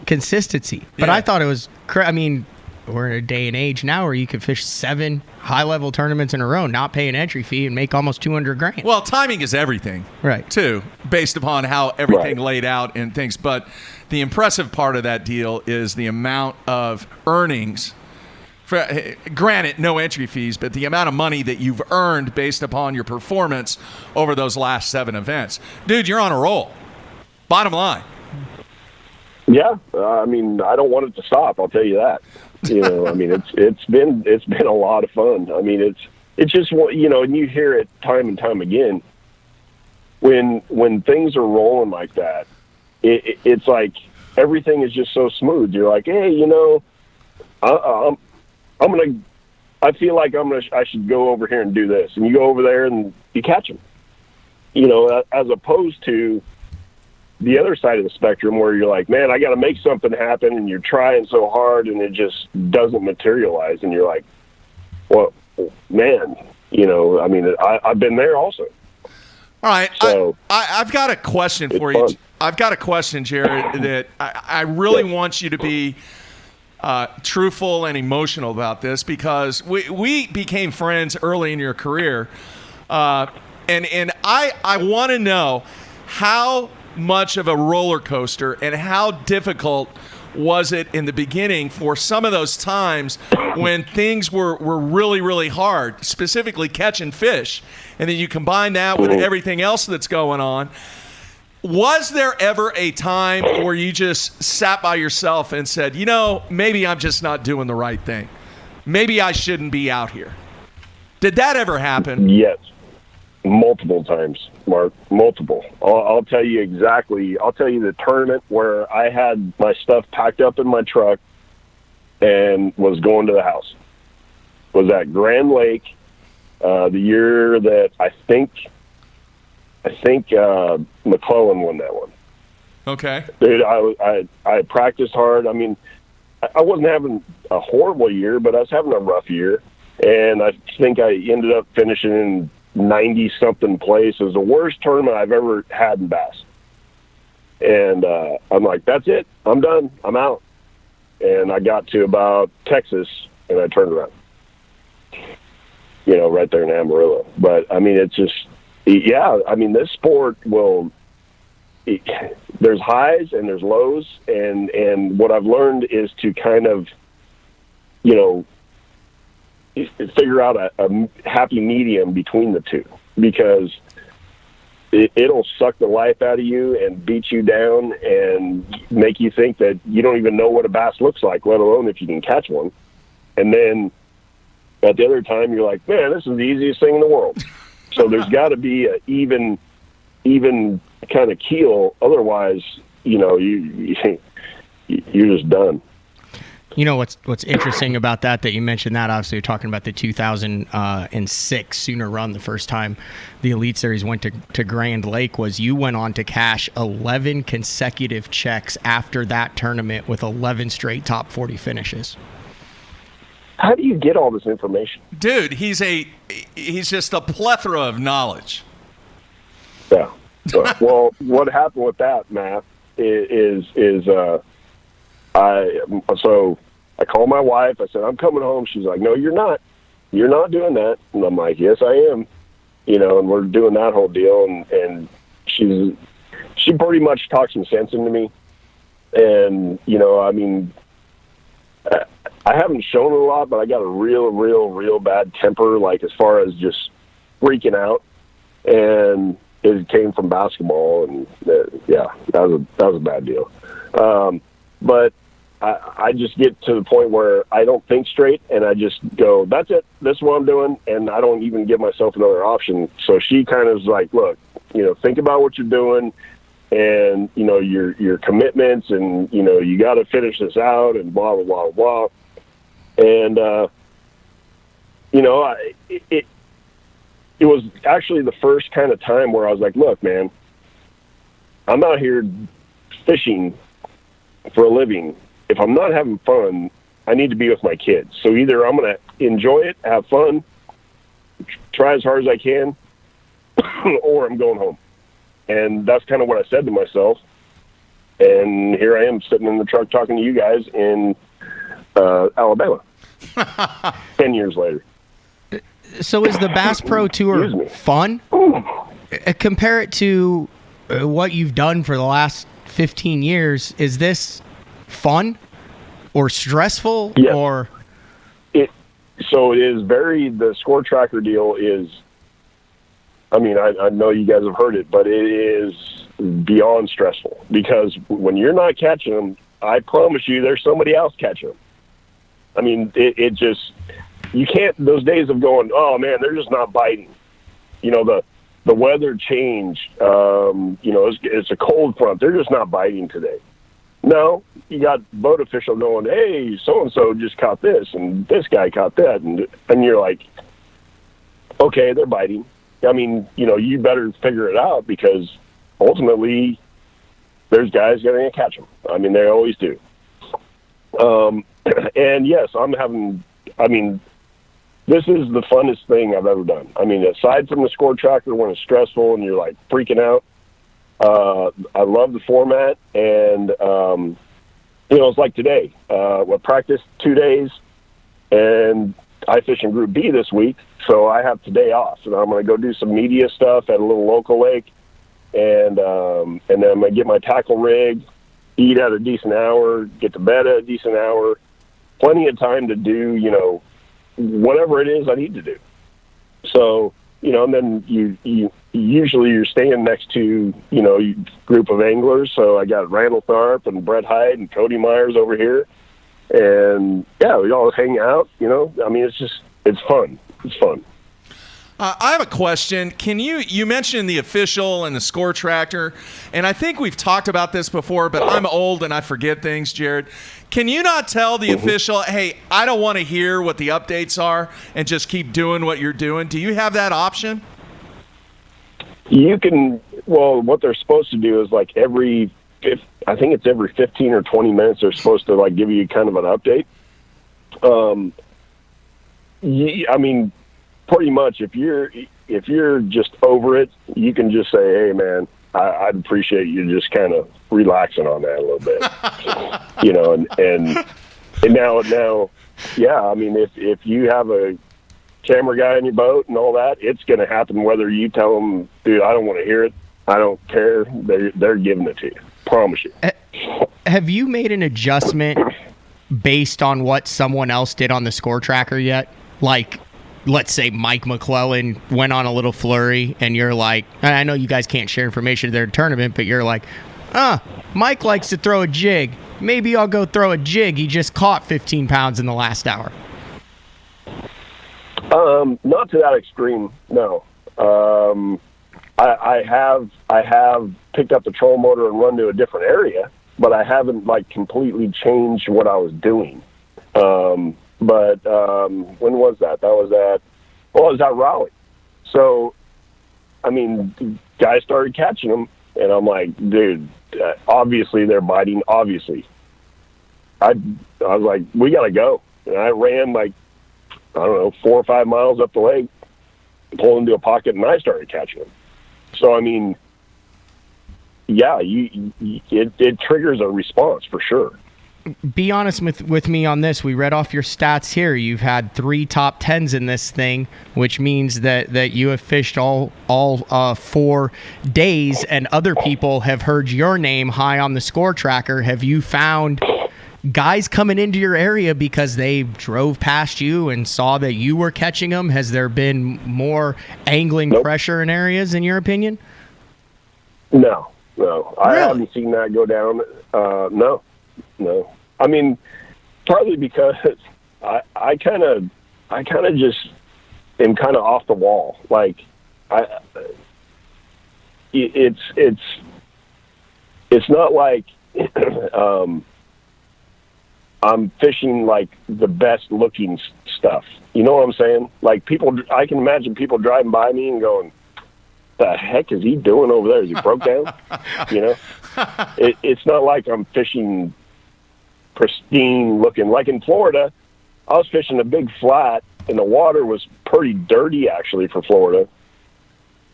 Consistency. But Yeah. I thought it was, I mean, we're in a day and age now where you could fish 7 high-level tournaments in a row, not pay an entry fee, and make almost $200,000. Well, timing is everything. Right. Too, based upon how everything Right. laid out and things. But the impressive part of that deal is the amount of earnings. Granted, no entry fees, but the amount of money that you've earned based upon your performance over those last 7 events. Dude, you're on a roll. Bottom line. Yeah. I mean, I don't want it to stop. I'll tell you that. You know, I mean, it's been a lot of fun. I mean, it's just, you know, and you hear it time and time again. When things are rolling like that, it's like everything is just so smooth. You're like, hey, you know, I feel like I should go over here and do this. And you go over there and you catch them. You know, as opposed to the other side of the spectrum where you're like, man, I got to make something happen, and you're trying so hard and it just doesn't materialize. And you're like, well, man, you know, I mean, I've been there also. All right. So, I've got a question for fun. you. I've got a question, Jared, that I really want you to be truthful and emotional about this, because we became friends early in your career. And I want to know how much of a roller coaster and how difficult was it in the beginning for some of those times when things were really, really hard, specifically catching fish, and then you combine that with everything else that's going on. Was there ever a time where you just sat by yourself and said, you know, maybe I'm just not doing the right thing? Maybe I shouldn't be out here. Did that ever happen? yes. Multiple times, Mark. Multiple. I'll tell you exactly. I'll tell you the tournament where I had my stuff packed up in my truck and was going to the house. Was at Grand Lake, the year that I think McClellan won that one. Okay. Dude, I practiced hard. I mean, I wasn't having a horrible year, but I was having a rough year, and I think I ended up finishing in 90-something place. It was the worst tournament I've ever had in bass. And I'm like, that's it. I'm done. I'm out. And I got to about Texas, and I turned around. You know, right there in Amarillo. But, I mean, it's just, yeah, I mean, this sport there's highs and there's lows. And what I've learned is to kind of, you know, figure out a happy medium between the two, because it'll suck the life out of you and beat you down and make you think that you don't even know what a bass looks like, let alone if you can catch one. And then at the other time, you're like, man, this is the easiest thing in the world. So there's got to be an even kind of keel. Otherwise, you know, you're just done. You know what's interesting about that you mentioned that, obviously you're talking about the 2006 Sooner run, the first time the Elite Series went to Grand Lake, was you went on to cash 11 consecutive checks after that tournament with 11 straight top 40 finishes. How do you get all this information? Dude, he's just a plethora of knowledge. Yeah. Well, what happened with that, Matt, is I called my wife. I said, I'm coming home. She's like, no, you're not. You're not doing that. And I'm like, yes, I am. You know, and we're doing that whole deal. And she pretty much talked some sense into me. And, you know, I mean, I haven't shown it a lot, but I got a real bad temper, like as far as just freaking out. And it came from basketball. And yeah, that was a bad deal. But I just get to the point where I don't think straight, and I just go, that's it. This is what I'm doing, and I don't even give myself another option. So she kind of is like, look, you know, think about what you're doing, and, you know, your commitments, and, you know, you got to finish this out, and blah, blah, blah, blah. And it was actually the first kind of time where I was like, look, man, I'm out here fishing for a living. If I'm not having fun, I need to be with my kids. So either I'm going to enjoy it, have fun, try as hard as I can, or I'm going home. And that's kind of what I said to myself. And here I am sitting in the truck talking to you guys in Alabama 10 years later. So is the Bass Pro Tour fun? Compare it to what you've done for the last 15 years. Is this fun or stressful? Yes. Or So it is the score tracker deal is, I mean, I know you guys have heard it, but it is beyond stressful because when you're not catching them, I promise you there's somebody else catching them. I mean, it just, you can't, those days of going, oh man, they're just not biting. The weather changed, it's a cold front. They're just not biting today. No, you got boat official going, hey, so-and-so just caught this and this guy caught that. And you're like, okay, they're biting. I mean, you better figure it out because ultimately there's guys going to catch them. I mean, they always do. And yes, this is the funnest thing I've ever done. I mean, aside from the score tracker when it's stressful and you're like freaking out, I love the format. And, it's like today, we practiced 2 days and I fish in Group B this week. So I have today off and I'm going to go do some media stuff at a little local lake. And then I'm going to get my tackle rig, eat at a decent hour, get to bed at a decent hour, plenty of time to do, whatever it is I need to do. So, and then you usually you're staying next to, group of anglers. So I got Randall Tharp and Brett Hyde and Cody Myers over here. And yeah, we all hang out, I mean, it's fun. It's fun. I have a question. Can you mentioned the official and the score tracker, and I think we've talked about this before, but I'm old and I forget things, Jared. Can you not tell the official, hey, I don't want to hear what the updates are and just keep doing what you're doing? Do you have that option? You can, what they're supposed to do is like every 15 or 20 minutes, they're supposed to like give you kind of an update. I mean, pretty much if you're just over it, you can just say, hey man, I'd appreciate you just kind of relaxing on that a little bit. and now, yeah, I mean, if you have a camera guy in your boat and all that, it's going to happen whether you tell them, dude, I don't want to hear it. I don't care. They're giving it to you. Promise you. Have you made an adjustment based on what someone else did on the score tracker yet? Like, let's say Mike McClellan went on a little flurry and you're like, and I know you guys can't share information of their tournament, but you're like, Mike likes to throw a jig. Maybe I'll go throw a jig. He just caught 15 pounds in the last hour. Not to that extreme, no. I have picked up the trolling motor and run to a different area, but I haven't like completely changed what I was doing. But when was that? That was it was at Raleigh. So, I mean, guys started catching them, and I'm like, dude, obviously they're biting, obviously. I was like, we got to go. And I ran like, I don't know, 4 or 5 miles up the lake, pulled into a pocket, and I started catching them. So, I mean, yeah, it triggers a response for sure. Be honest with me on this. We read off your stats here. You've had 3 top 10s in this thing, which means that you have fished all 4 days, and other people have heard your name high on the score tracker. Have you found guys coming into your area because they drove past you and saw that you were catching them? Has there been more angling pressure in areas, in your opinion? No. I Really? haven't seen that go down. No. I mean, partly because I kind of just am kind of off the wall. Like it's not like I'm fishing like the best looking stuff. You know what I'm saying? Like I can imagine people driving by me and going, the heck is he doing over there? Is he broke down? You know, it's not like I'm fishing pristine looking. Like in Florida, I was fishing a big flat, and the water was pretty dirty actually for Florida.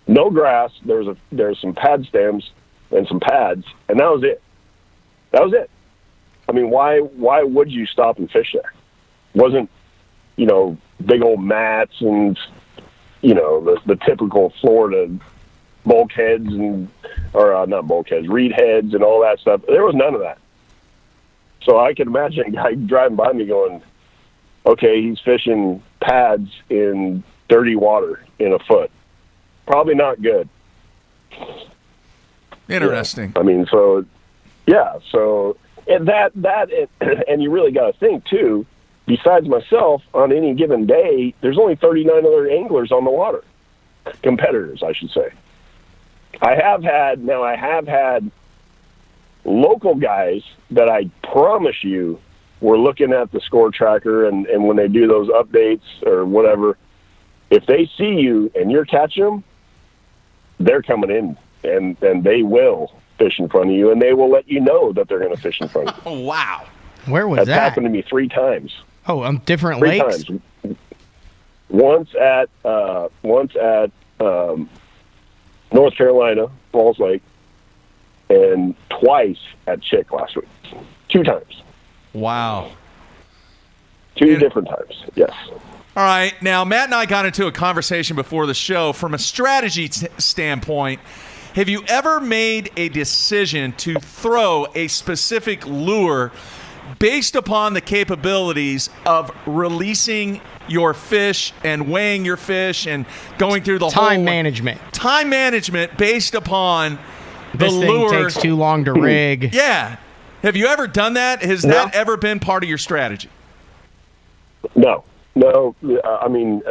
No grass. There's some pad stems and some pads, and that was it. That was it. I mean, why would you stop and fish there? Wasn't, you know, big old mats and, you know, the typical Florida bulkheads not bulkheads, reed heads and all that stuff. There was none of that. So I can imagine a guy driving by me going, okay, he's fishing pads in dirty water in a foot. Probably not good. Interesting. Yeah. I mean, so, yeah. So, and and you really got to think, too, besides myself, on any given day, there's only 39 other anglers on the water. Competitors, I should say. I have had local guys that I promise you were looking at the score tracker, and when they do those updates or whatever, if they see you and you're catching them, they're coming in, and they will fish in front of you, and they will let you know that they're going to fish in front of you. Oh, wow. Where was That's that? happened to me 3 times. Oh, different 3 lakes? times. Once at North Carolina, Falls Lake, and twice at Chick last week. 2 times. Wow. 2 different times, yes. All right. Now, Matt and I got into a conversation before the show. From a strategy standpoint, have you ever made a decision to throw a specific lure based upon the capabilities of releasing your fish and weighing your fish and going through the Time management. Time management based upon the This thing lure. takes too long to rig. Yeah. Have you ever done that? Has that ever been part of your strategy? No. I mean,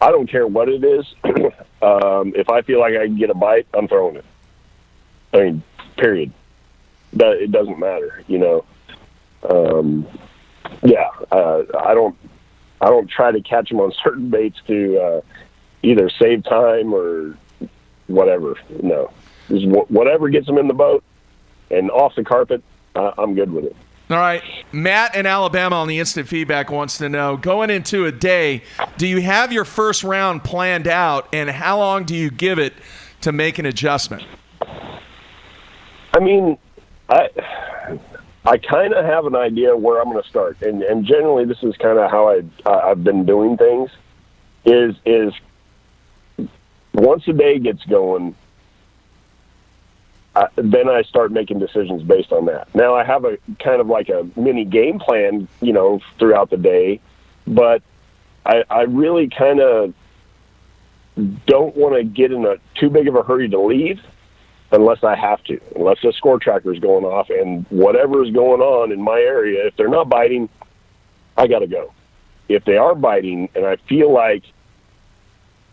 I don't care what it is. If I feel like I can get a bite, I'm throwing it. I mean, period. It doesn't matter, you know. I don't try to catch them on certain baits to either save time or whatever. No, just whatever gets them in the boat and off the carpet, I'm good with it. All right. Matt in Alabama on the instant feedback wants to know, going into a day, do you have your first round planned out, and how long do you give it to make an adjustment? I mean, I kind of have an idea where I'm going to start, and generally this is kind of how I've been doing things. Is once a day gets going, then I start making decisions based on that. Now I have a kind of like a mini game plan, you know, throughout the day, but I really kind of don't want to get in a too big of a hurry to leave unless I have to, unless the score tracker is going off and whatever is going on in my area. If they're not biting, I got to go. If they are biting and I feel like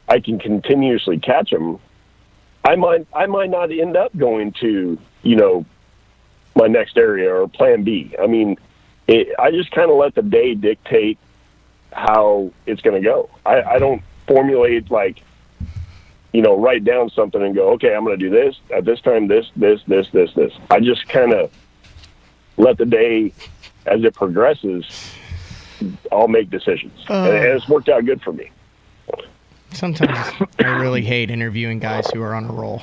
I can continuously catch them, I might not end up going to, you know, my next area or plan B. I mean, I just kind of let the day dictate how it's going to go. I don't formulate, like, you know, write down something and go, okay, I'm going to do this at this time, this. I just kind of let the day, as it progresses, I'll make decisions. And it's worked out good for me. Sometimes I really hate interviewing guys who are on a roll.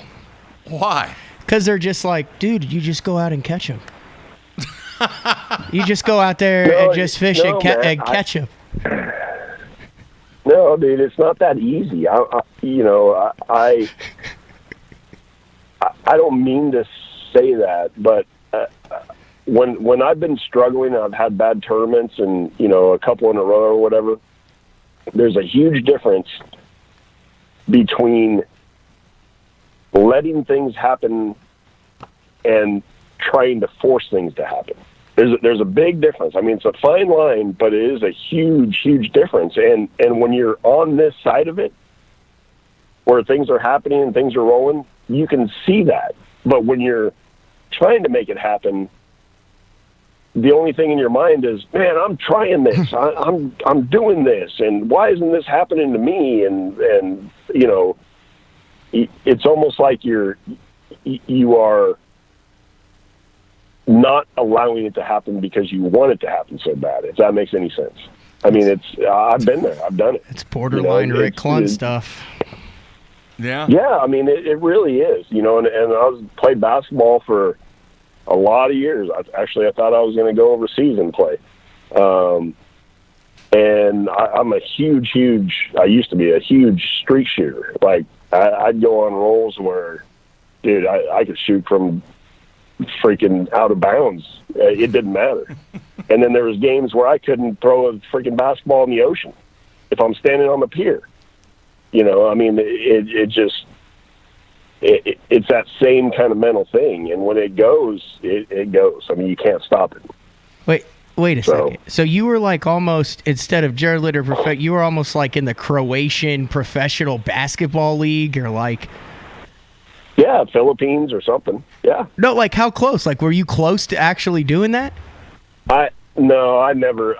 Why? Because they're just like, dude, you just go out and catch them. You just go out there and just fish and catch them. No, dude, it's not that easy. I don't mean to say that, but when I've been struggling, I've had bad tournaments and, you know, a couple in a row or whatever, there's a huge difference between letting things happen and trying to force things to happen. There's a big difference. I mean, it's a fine line, but it is a huge, huge difference. And when you're on this side of it, where things are happening and things are rolling, you can see that. But when you're trying to make it happen, the only thing in your mind is, man, I'm trying this. I'm doing this, and why isn't this happening to me? And you know, it's almost like you are not allowing it to happen because you want it to happen so bad. If that makes any sense. I mean, I've been there. I've done it. It's borderline Rick Clunn stuff. Yeah. Yeah, I mean, it really is. You know, and I played basketball for a lot of years. I thought I was going to go overseas and play. And I'm a huge, I used to be a huge streak shooter. Like, I'd go on rolls where, dude, I could shoot from freaking out of bounds. It didn't matter. And then there was games where I couldn't throw a freaking basketball in the ocean if I'm standing on the pier. You know, I mean, it's that same kind of mental thing. And when it goes, it goes. I mean, you can't stop it. Wait a second. So you were like almost, instead of Jared Litter, you were almost like in the Croatian professional basketball league, or like... Yeah, Philippines or something. Yeah. No, like how close? Like, were you close to actually doing that? No, I never.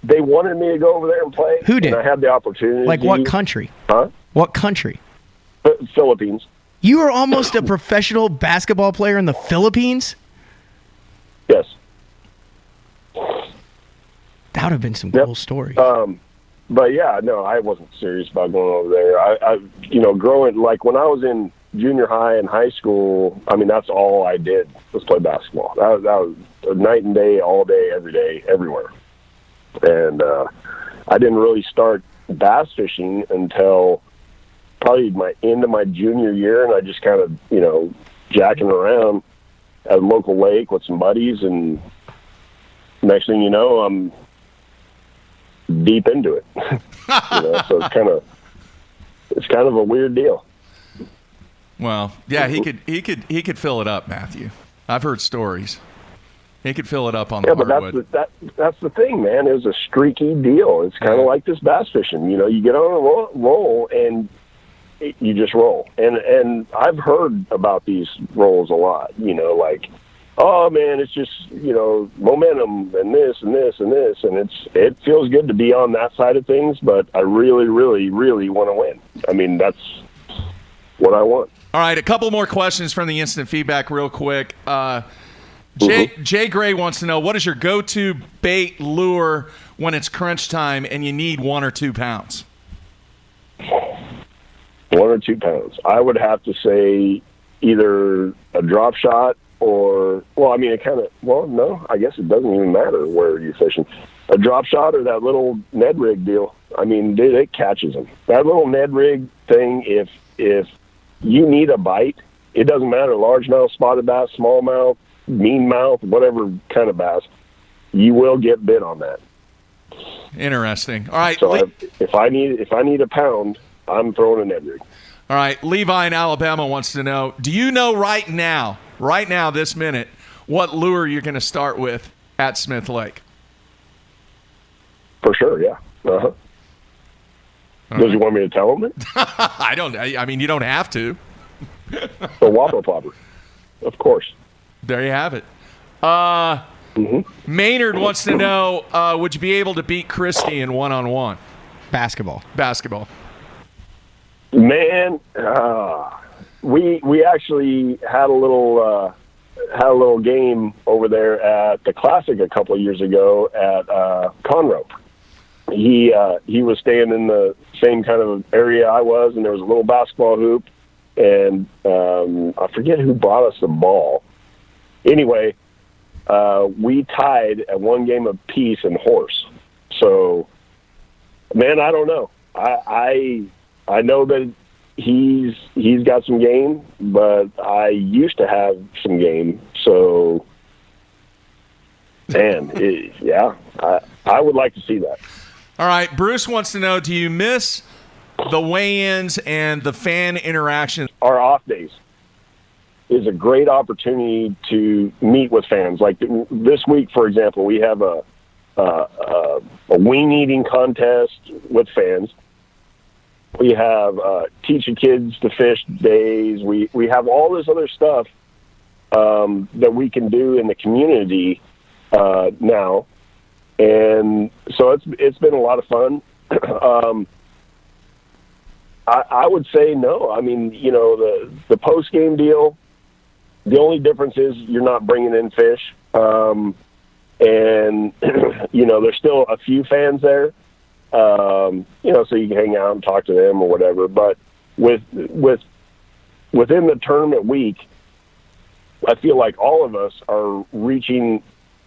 They wanted me to go over there and play. Who did? And I had the opportunity. Like what country? Huh? What country? Philippines. You were almost a professional basketball player in the Philippines? Yes. That would have been some cool stories. But yeah, no, I wasn't serious about going over there. I growing, like when I was in junior high and high school, I mean, that's all I did was play basketball. That was night and day, all day, every day, everywhere. And I didn't really start bass fishing until probably my end of my junior year, and I just kind of, jacking around at a local lake with some buddies, and next thing you know, I'm deep into it. So it's kind of a weird deal. Well, yeah, he could fill it up, Matthew. I've heard stories. He could fill it up on the hardwood. But that's the thing, man. It was a streaky deal. It's kind of like this bass fishing. You get on a roll and you just roll. And I've heard about these rolls a lot. Like, oh man, it's just momentum and this and this and this, and it feels good to be on that side of things. But I really, really, really want to win. I mean, that's what I want. All right, a couple more questions from the instant feedback, real quick. Jay Gray wants to know, what is your go-to bait lure when it's crunch time and you need 1 or 2 pounds? 1 or 2 pounds. I would have to say either a drop shot or, I guess it doesn't even matter where you're fishing. A drop shot or that little Ned rig deal. I mean, dude, it catches them. That little Ned rig thing, if you need a bite, it doesn't matter, largemouth, spotted bass, smallmouth, mean mouth, whatever kind of bass, you will get bit on that. Interesting. All right. So if I need a pound, I'm throwing a Ned rig. All right. Levi in Alabama wants to know, do you know right now, this minute, what lure you're going to start with at Smith Lake? For sure, yeah. Uh-huh. Does he want me to tell him it? I mean, you don't have to. The Whopper Plopper. Of course. There you have it. Maynard wants to know, would you be able to beat Christie in one-on-one? Basketball. Man, we actually had a little game over there at the Classic a couple of years ago at Conroe. He was staying in the same kind of area I was, and there was a little basketball hoop, and I forget who brought us the ball. Anyway, we tied at 1 game apiece in horse. So, man, I don't know. I know that he's got some game, but I used to have some game. So, man, I would like to see that. All right, Bruce wants to know, do you miss the weigh-ins and the fan interaction? Our off days is a great opportunity to meet with fans. Like this week, for example, we have a wing eating contest with fans. We have teaching kids to fish days. We have all this other stuff that we can do in the community now. And so it's been a lot of fun. I would say no. I mean, the post-game deal, the only difference is you're not bringing in fish. And, there's still a few fans there, so you can hang out and talk to them or whatever. But within the tournament week, I feel like all of us are reaching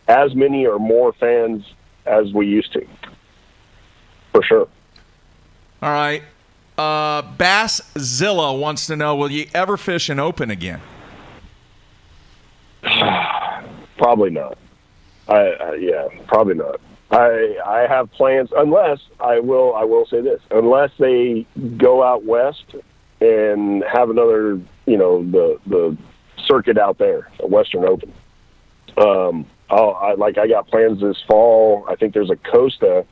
as many or more fans as we used to, for sure. All right. Basszilla wants to know, will you ever fish an open again? Probably not. Probably not. I have plans, unless I will say this, unless they go out west and have another, the circuit out there, a Western Open. I got plans this fall. I think there's a Costa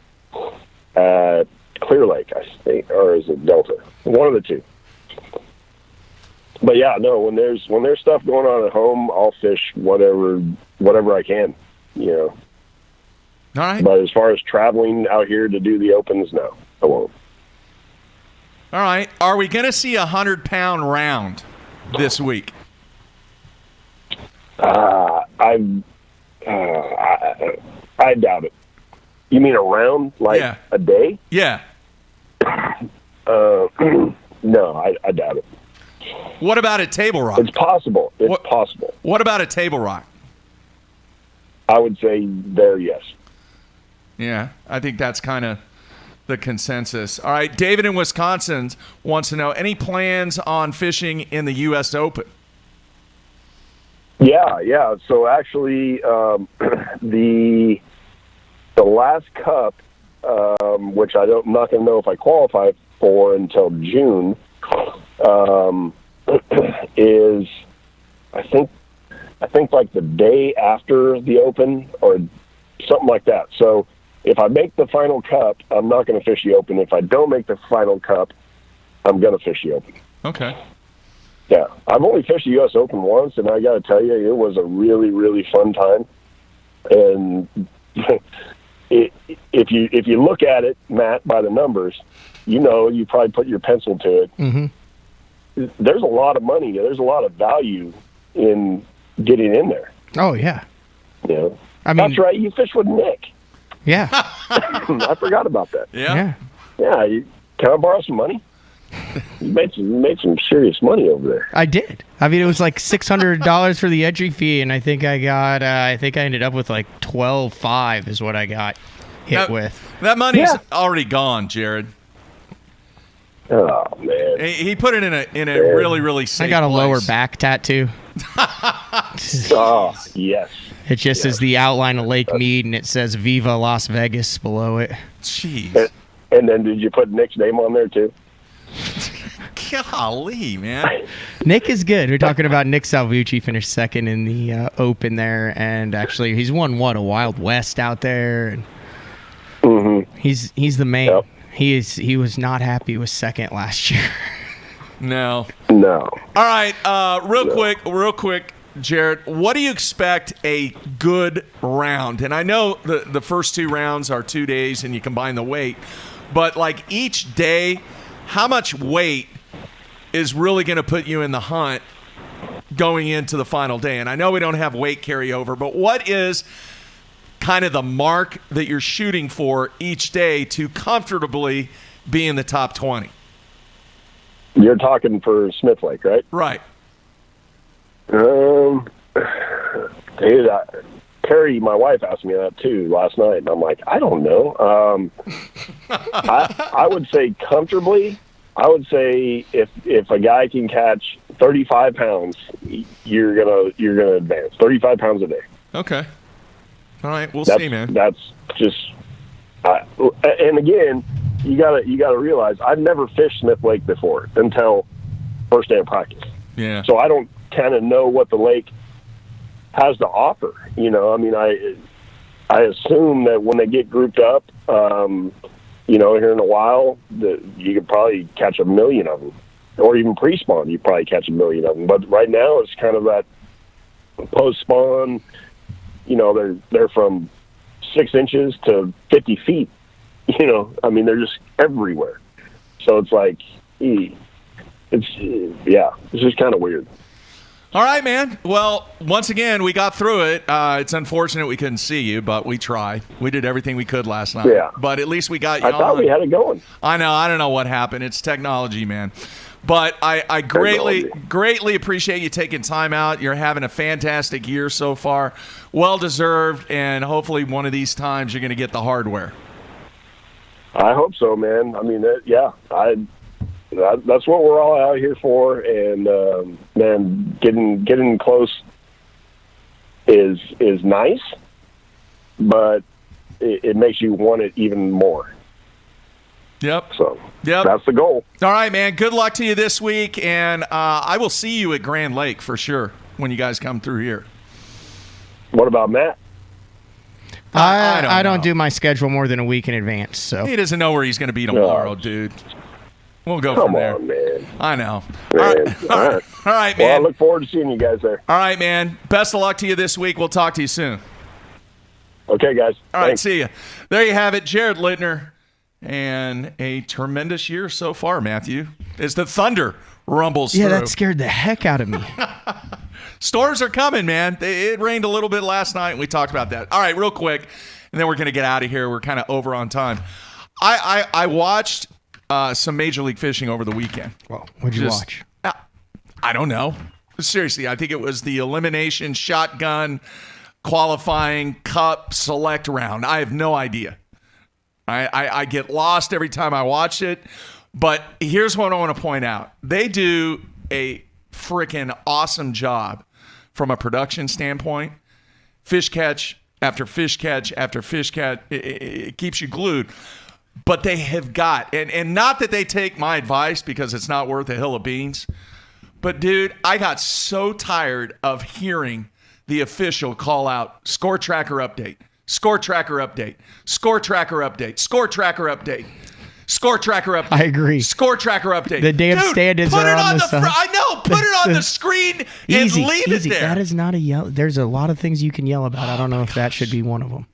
at Clear Lake, I think, or is it Delta? One of the two. But yeah, no. When there's stuff going on at home, I'll fish whatever I can. All right. But as far as traveling out here to do the opens, no, I won't. All right. Are we going to see a 100-pound round this week? I doubt it. You mean a round, like a day? Yeah. No, I doubt it. What about a table rock? It's possible. It's possible. What about a table rock? I would say there, yes. Yeah, I think that's kind of the consensus. All right, David in Wisconsin wants to know, any plans on fishing in the U.S. Open? Yeah. So actually, the last cup, which I'm not going to know if I qualify for until June, is I think like the day after the Open or something like that. So if I make the final cup, I'm not going to fish the Open. If I don't make the final cup, I'm going to fish the Open. Okay. Yeah, I've only fished the U.S. Open once, and I got to tell you, it was a really, really fun time. And if you look at it, Matt, by the numbers, you probably put your pencil to it. Mm-hmm. There's a lot of money. There's a lot of value in getting in there. Oh, yeah. I mean, that's right. You fish with Nick. Yeah. I forgot about that. Yeah. Yeah. Can I borrow some money? You made some serious money over there. I did. I mean, it was like $600 for the entry fee, and I think I got. I ended up with like $12,500 is what I got hit with. That money's already gone, Jared. Oh man, he put it in a really, really safe I got a place. lower back tattoo. Oh yes. It just is the outline of Lake Mead, and it says "Viva Las Vegas" below it. Jeez. And then did you put Nick's name on there too? Golly, man. Nick is good. We're talking about Nick Salvucci finished second in the Open there, and actually he's won a Wild West out there, and he's the man. Yep. He was not happy with second last year. No. No. All right, real quick, Jared, what do you expect a good round? And I know the first two rounds are 2 days and you combine the weight, but like each day, how much weight is really going to put you in the hunt going into the final day? And I know we don't have weight carryover, but what is kind of the mark that you're shooting for each day to comfortably be in the top 20? You're talking for Smith Lake, right? Right. Dude, Carrie, my wife, asked me that too last night, and I'm like, I don't know. I would say comfortably. I would say if a guy can catch 35 pounds, you're gonna advance 35 pounds a day. Okay. All right, we'll see, man. That's just, and again, you gotta realize I've never fished Smith Lake before until first day of practice. Yeah. So I don't kind of know what the lake has to offer. I mean, I assume that when they get grouped up, here in a while, that you could probably catch 1 million of them, or even pre-spawn, you probably catch 1 million of them. But right now, it's kind of post spawn, you know, they're from 6 inches to 50 feet. You know, I mean, they're just everywhere. So it's like, it's just kind of weird. All right, man. Well, once again, we got through it. It's unfortunate we couldn't see you, but we tried. We did everything we could last night. Yeah. But at least we got you I thought on. we had it going. I know. I don't know what happened. It's technology, man. But I greatly appreciate you taking time out. You're having a fantastic year so far. Well-deserved, and hopefully one of these times you're going to get the hardware. I hope so, man. I mean, that's what we're all out here for, and man, getting close is nice, but it makes you want it even more. Yep. So that's the goal. All right, man. Good luck to you this week, and I will see you at Grand Lake for sure when you guys come through here. What about Matt? I don't do my schedule more than a week in advance, so he doesn't know where he's going to be tomorrow, dude. We'll go from there. Come on, man. I know. Man. All right, man. Well, I look forward to seeing you guys there. All right, man. Best of luck to you this week. We'll talk to you soon. Okay, guys. All right, Thanks. see you. There you have it, Jared Lintner. And a tremendous year so far, Matthew, as the thunder rumbles through. Yeah, that scared the heck out of me. Storms are coming, man. It rained a little bit last night, and we talked about that. All right, real quick, and then we're going to get out of here. We're kind of over on time. I watched some Major League Fishing over the weekend. Well, what'd you watch? I don't know. Seriously, I think it was the elimination shotgun qualifying cup select round. I have no idea. I get lost every time I watch it. But here's what I want to point out. They do a freaking awesome job from a production standpoint. Fish catch after fish catch after fish catch. It keeps you glued. But they have got, and not that they take my advice because it's not worth a hill of beans, but dude, I got so tired of hearing the official call out score tracker update, score tracker update, score tracker update, score tracker update, score tracker update. I agree. Score tracker update. The damn standards put are it on the side. I know. Put it on the screen and leave it there. That is not a yell. There's a lot of things you can yell about. I don't know if that should be one of them.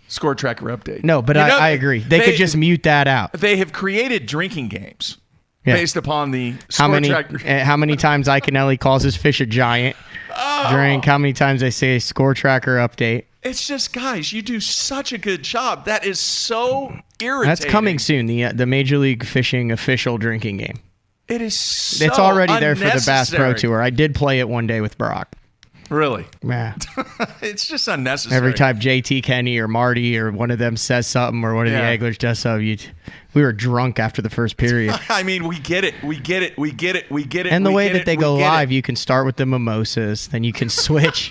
Score tracker update. No, but I agree. They could just mute that out. They have created drinking games based upon the score tracker. How many times Iaconelli calls his fish a giant drink? How many times they say score tracker update? It's just, guys, you do such a good job. That is so irritating. That's coming soon. The Major League Fishing official drinking game. It is so It's already there for the Bass Pro unnecessary. Tour. I did play it one day with Brock. Really? Yeah. It's just unnecessary. Every time JT Kenny or Marty or one of them says something or one of the anglers does something, we were drunk after the first period. I mean, we get it. We get it. We get it. We get it. And the we way get that it, they we go get live, it. you can start with the mimosas, then you can switch.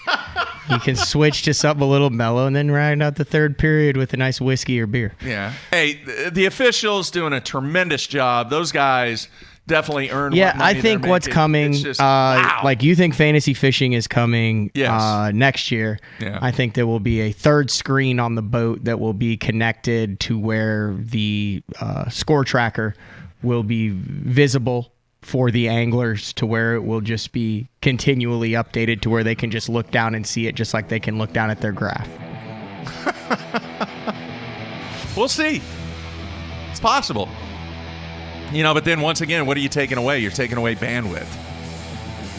You can switch to something a little mellow, and then round out the third period with a nice whiskey or beer. Yeah. Hey, the officials doing a tremendous job. Those guys definitely earn. Yeah, what money I think they're what's making. coming, It's just, wow. like you think fantasy fishing is coming Yes. next year. Yeah. I think there will be a third screen on the boat that will be connected to where the score tracker will be visible for the anglers, to where it will just be continually updated to where they can just look down and see it just like they can look down at their graph. We'll see. It's possible. You know, but then once again, what are you taking away? You're taking away bandwidth.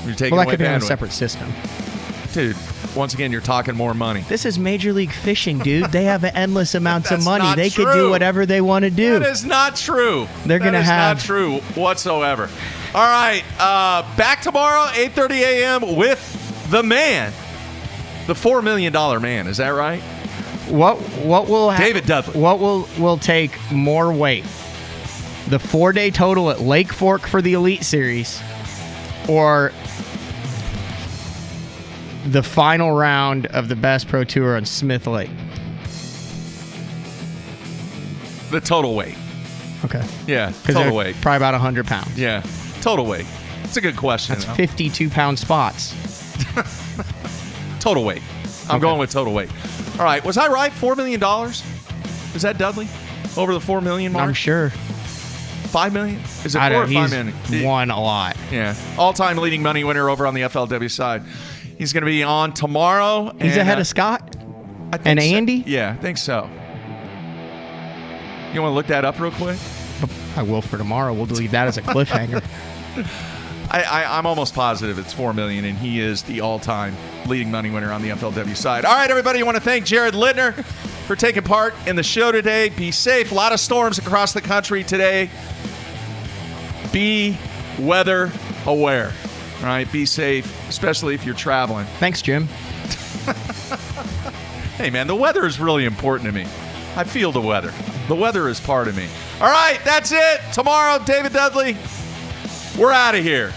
You're taking Well, that away could be on a bandwidth. separate system. Dude, once again, you're talking more money. This is Major League Fishing, dude. They have endless amounts of That's money. not They could true. do whatever they want to do. That is not true. They're gonna That is have- not true whatsoever. All right, back tomorrow, 8:30 a.m. with the man, the $4 million man. Is that right? What will David Dudley. What will take more weight? The 4-day total at Lake Fork for the Elite Series, or the final round of the Bass Pro Tour on Smith Lake? The total weight. Okay. Yeah, Because total they're weight. probably about 100 pounds. Yeah, total weight. It's a good question. That's though. 52-pound spots. Total weight. I'm going with total weight. All right, was I right? $4 million? Is that Dudley? Over the $4 million mark? I'm sure. $5 million? Is it I 4 or don't. $5 million? He's won a lot. Yeah. All-time leading money winner over on the FLW side. He's going to be on tomorrow. He's ahead of Scott I think and so. Andy? Yeah, I think so. You want to look that up real quick? I will for tomorrow. We'll leave that as a cliffhanger. I'm almost positive it's $4 million, and he is the all-time leading money winner on the FLW side. All right, everybody, I want to thank Jared Lintner for taking part in the show today. Be safe. A lot of storms across the country today. Be weather aware. All right, be safe, especially if you're traveling. Thanks, Jim. Hey, man, the weather is really important to me. I feel the weather. The weather is part of me. All right, that's it. Tomorrow, David Dudley, we're out of here.